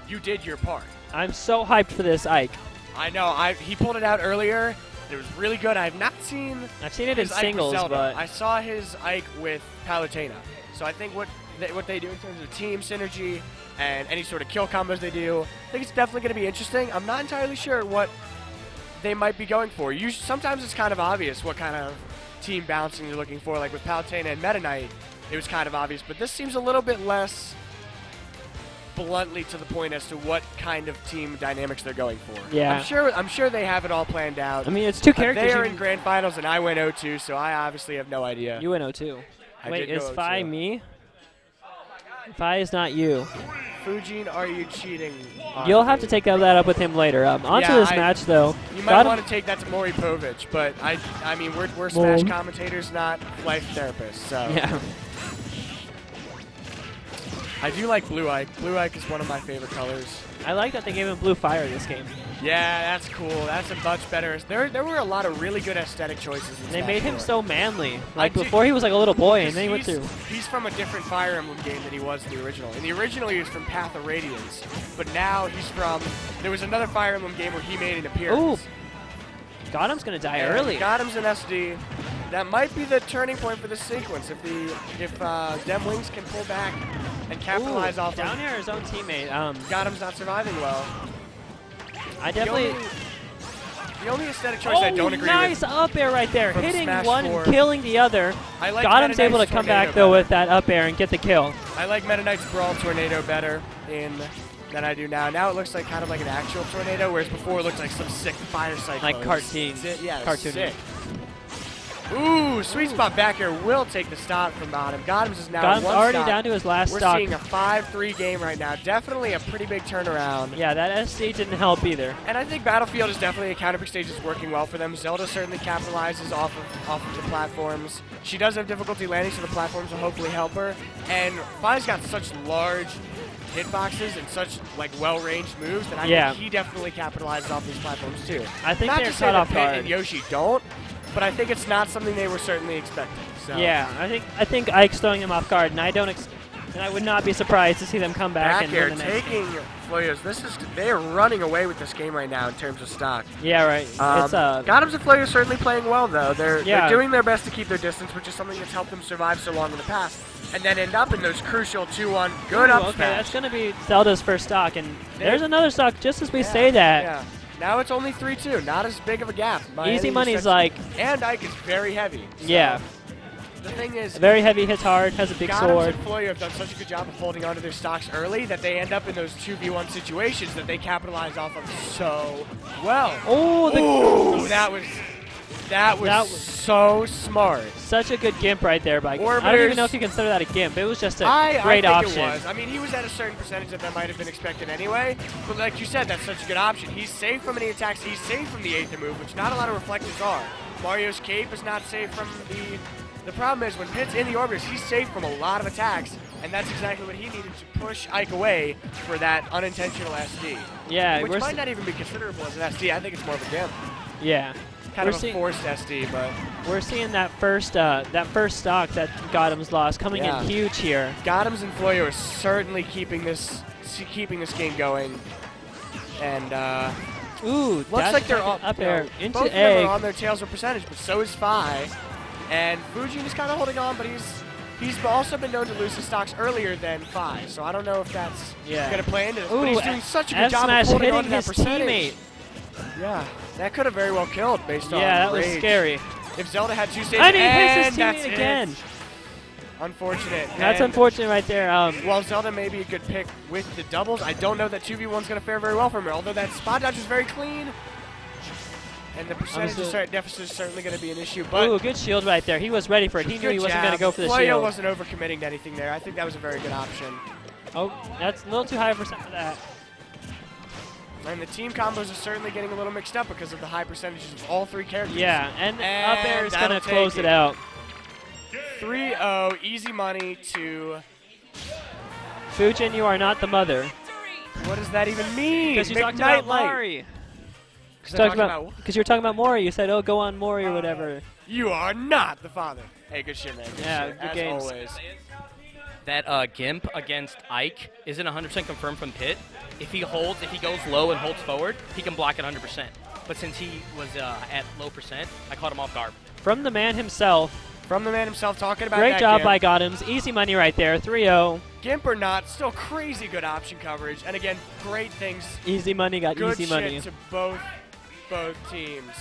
you did your part. I'm so hyped for this Ike. I know. He pulled it out earlier. It was really good. I have not seen I've seen it in his Ike with singles, Zelda. but I saw his Ike with Palutena. So I think what they do in terms of team synergy and any sort of kill combos they do, I think it's definitely going to be interesting. I'm not entirely sure what they might be going for. Sometimes it's kind of obvious what kind of team balancing you're looking for. Like with Palutena and Meta Knight, it was kind of obvious. But this seems a little bit less bluntly to the point as to what kind of team dynamics they're going for. Yeah. I'm sure they have it all planned out. I mean, it's 2 characters. They are you- in grand finals and I went 0-2, so I obviously have no idea. You went 0-2. I Wait, did is go Fi 0-2. me? Fi is not you. Fujin, are you cheating? on You'll have me? to take that up with him later. On to Yeah, this match, though. You might Got want him. to take that to Maury Povich, but I mean, we're Smash commentators, not life therapists, so. Yeah. I do like Blue Ike. Blue Ike is one of my favorite colors. I like that they gave him blue fire this game. Yeah, that's cool. That's a much better. There were a lot of really good aesthetic choices. In They Smash made him 4. so manly. I Like, did- before he was like a little boy, and then he went He's- through. He's from a different Fire Emblem game than he was in the original. In the original, he was from Path of Radiance, but now he's from. There was another Fire Emblem game where he made an appearance. Ooh. Gotham's gonna die And early. Gotham's an SD. that might be the turning point for this sequence. If Dem Wings can pull back and capitalize off down of here his own teammate. Gotham's not surviving well. I definitely. The only aesthetic choice I don't agree nice with. up air right there, from hitting Smash one 4. and killing the other. I like Gotham's Meta able to Knight's come Tornado back though better. with that up air and get the kill. I like Meta Knight's Brawl Tornado better than I do now. Now it looks like kind of like an actual tornado, whereas before it looked like some sick fire cyclone. Like cartoon. Yeah, Cartoony. sick. Ooh, sweet spot back here will take the stop from Bottom. Gotham's is now Gotham's one already stock. down to his last We're stock. seeing a 5-3 game right now. Definitely a pretty big turnaround. Yeah, that SD didn't help either. And I think Battlefield is definitely a counter-pick stage that's working well for them. Zelda certainly capitalizes off of the platforms. She does have difficulty landing, so the platforms will hopefully help her. And Fi's got such large hitboxes and such like well-ranged moves that I think he definitely capitalizes off these platforms too. I think Not they're to say caught that off Pit guard. and Yoshi don't, but I think it's not something they were certainly expecting. So. Yeah, I think Ike's throwing them off guard, and I would not be surprised to see them come back and here, win the next taking game. Floyos. They are running away with this game right now in terms of stock. Yeah, right. It's Gotham's and Floyos certainly playing well though. They're Yeah. doing their best to keep their distance, which is something that's helped them survive so long in the past, and then end up in those crucial 2-1 good up okay, smash. that's gonna be Zelda's first stock, and there's another stock just as we say that. Yeah. Now it's only 3-2, not as big of a gap. by Easy any money's stretch. like, And Ike is very heavy. So yeah, The thing is, very heavy, hits hard, has a big Gotham's sword. and Floyo have done such a good job of holding onto their stocks early that they end up in those 2v1 situations that they capitalize off of so well. Oh, Ooh, that was so smart. such a good gimp right there by. I don't Orbiters. even know if you consider that a gimp. It was just a I great think option. it was. I mean, he was at a certain percentage that might have been expected anyway. But like you said, that's such a good option. He's safe from any attacks. He's safe from the Aether move, which not a lot of reflectors are. Mario's cape is not safe from the. The problem is when Pit's in the orbiters, he's safe from a lot of attacks, and that's exactly what he needed to push Ike away for that unintentional SD. Yeah, Which we're might not even be considerable as an SD. I think it's more of a gimp. yeah. Kind We're of a seeing- forced SD, but We're seeing that first stock that Gotham's lost coming Yeah. in huge here. Gotham's and Floyo are certainly keeping this game going. And Ooh, looks dash like they're attack up up air into both of them egg. are on their tails of percentage, but so is Fi. And Fujin is kind of holding on, but he's also been known to lose his stocks earlier than Fi. So I don't know if that's Yeah. going to play into this. But Ooh, he's doing such a good job F-smash of holding on hitting to that his percentage. teammate. Yeah, that could have very well killed based on Yeah, that was rage. scary. If Zelda had 2 stages, And he hits his that's teammate it. again. Unfortunate. That's And unfortunate right there. while Zelda may be a good pick with the doubles, I don't know that 2v1's going to fare very well for him, although that spot dodge is very clean. And the percentage deficit is certainly going to be an issue. But Ooh, good shield right there. He was ready for it. He knew he wasn't going to go for the Floyo shield. wasn't overcommitting to anything there. I think that was a very good option. Oh, that's a little too high a percent for that. And the team combos are certainly getting a little mixed up because of the high percentages of all 3 characters. Yeah, and up air is going to that'll close take it out. 3-0, easy money to... Fujin, you are not the mother. What does that even mean? Because you talked about McKnightlight. Mori. Because Because you were talking about Mori. You said, oh, go on Mori or whatever. you are not the father. Hey, good shit, man. Good Yeah, shit, good as games. always. That Gimp against Ike isn't 100% confirmed from Pit. If he goes low and holds forward, he can block it 100%. But since he was at low percent, I caught him off guard. From the man himself. From the man himself talking about Great that job Gimp. by Gotham's. Easy money right there. 3-0. Gimp or not, still crazy good option coverage. And again, great things. Easy money got Good easy shit money. to both teams.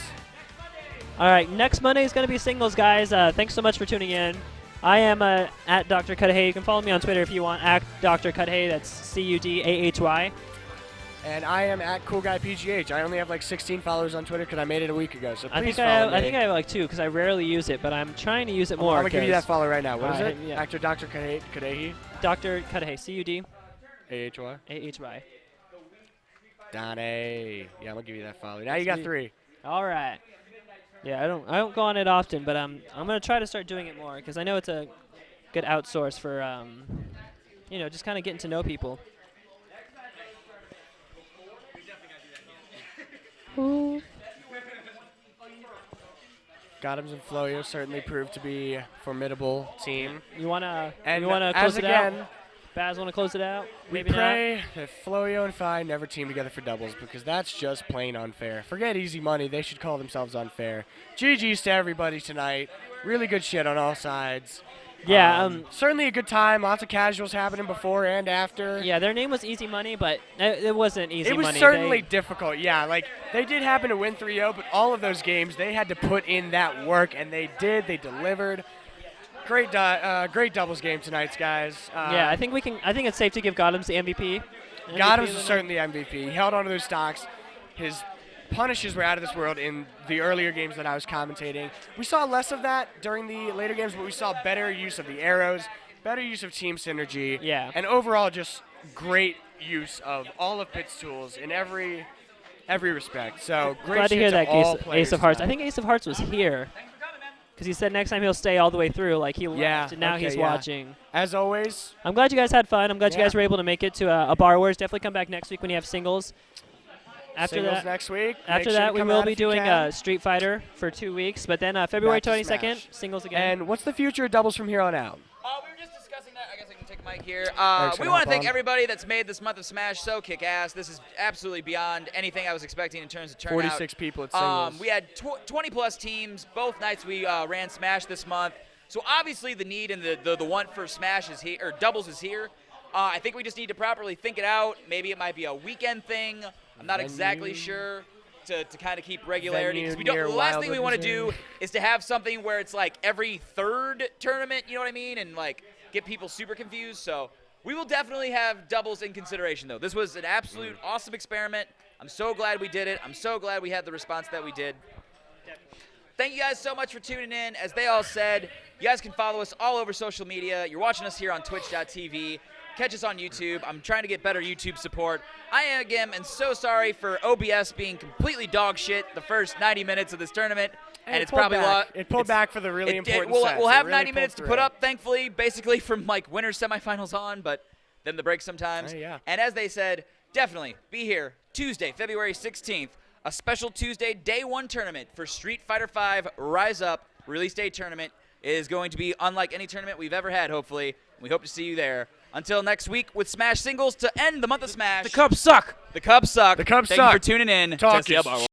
All right, next Monday is going to be singles, guys. Thanks so much for tuning in. I am at Dr. Cudahy. You can follow me on Twitter if you want. At Dr. Cudahy. That's C-U-D-A-H-Y. And I am at CoolGuyPGH. I only have like 16 followers on Twitter because I made it a week ago. So I please think I follow have, me. I have like 2 because I rarely use it, but I'm trying to use it more. I'm going to give you that 'cause follow right now. What is Alright, it? yeah. Actor Dr. Kadehi? Dr. Cudahy. C-U-D-A-H-Y. A-H-Y? Donnie. Yeah, I'm going to give you that follow. Now you got Sweet. 3. All right. Yeah, I don't go on it often, but I'm going to try to start doing it more because I know it's a good outsource for just kind of getting to know people. Gotham's and Floyo certainly proved to be a formidable team. You wanna And close as it again, out? Baz want to close it out? We Maybe not. pray that Floyo and Fi never team together for doubles because that's just plain unfair. Forget easy money. They should call themselves unfair. GG's to everybody tonight. Really good shit on all sides. Yeah, certainly a good time. Lots of casuals happening before and after. Yeah, their name was Easy Money, but it wasn't easy It was money. certainly difficult, yeah. Like, they did happen to win 3-0, but all of those games, they had to put in that work, and they did. They delivered. Great doubles game tonight, guys. Yeah, I think it's safe to give Gotham's the MVP. Gotham's is certainly MVP. He held on to those stocks. His punishes were out of this world in the earlier games that I was commentating. We saw less of that during the later games, but we saw better use of the arrows, better use of team synergy, and overall just great use of all of Pitt's tools in every respect. So great Glad to hear that Ace of Hearts. tonight. I think Ace of Hearts was here because he said next time he'll stay all the way through. Like he left, and now he's watching. As always. I'm glad you guys had fun. I'm glad you guys were able to make it to a Bar Wars. Definitely come back next week when you have singles. Singles next week. After that, we will be doing Street Fighter for 2 weeks, but then February 22nd, singles again. And what's the future of doubles from here on out? We were just discussing that. I guess I can take a mic here. We want to thank everybody that's made this month of Smash so kick-ass. This is absolutely beyond anything I was expecting in terms of turnout. 46 people at singles. We had 20-plus teams. Both nights we ran Smash this month. So obviously the need and the want for Smash is here, or doubles is here. I think we just need to properly think it out. Maybe it might be a weekend thing. I'm not exactly sure to kind of keep regularity. Because the last thing we want to do is to have something where it's like every third tournament, you know what I mean? And like get people super confused. So we will definitely have doubles in consideration, though. This was an absolute awesome experiment. I'm so glad we did it. I'm so glad we had the response that we did. Thank you guys so much for tuning in. As they all said, you guys can follow us all over social media. You're watching us here on twitch.tv. Catch us on YouTube. I'm trying to get better YouTube support. I am so sorry for OBS being completely dog shit the first 90 minutes of this tournament. And it's probably it pulled back for the really important We'll sets. have It really 90 minutes to pulled put through. up, thankfully, basically from like winter semifinals on, but then the break sometimes. And as they said, definitely be here Tuesday, February 16th, a special Tuesday Day 1 tournament for Street Fighter V Rise Up Release Day tournament. It is going to be unlike any tournament we've ever had, hopefully. We hope to see you there. Until next week with Smash Singles to end the month of Smash. The Cubs suck. The Cubs suck. The Cubs Thank suck. you for tuning in. Talk to STLBW.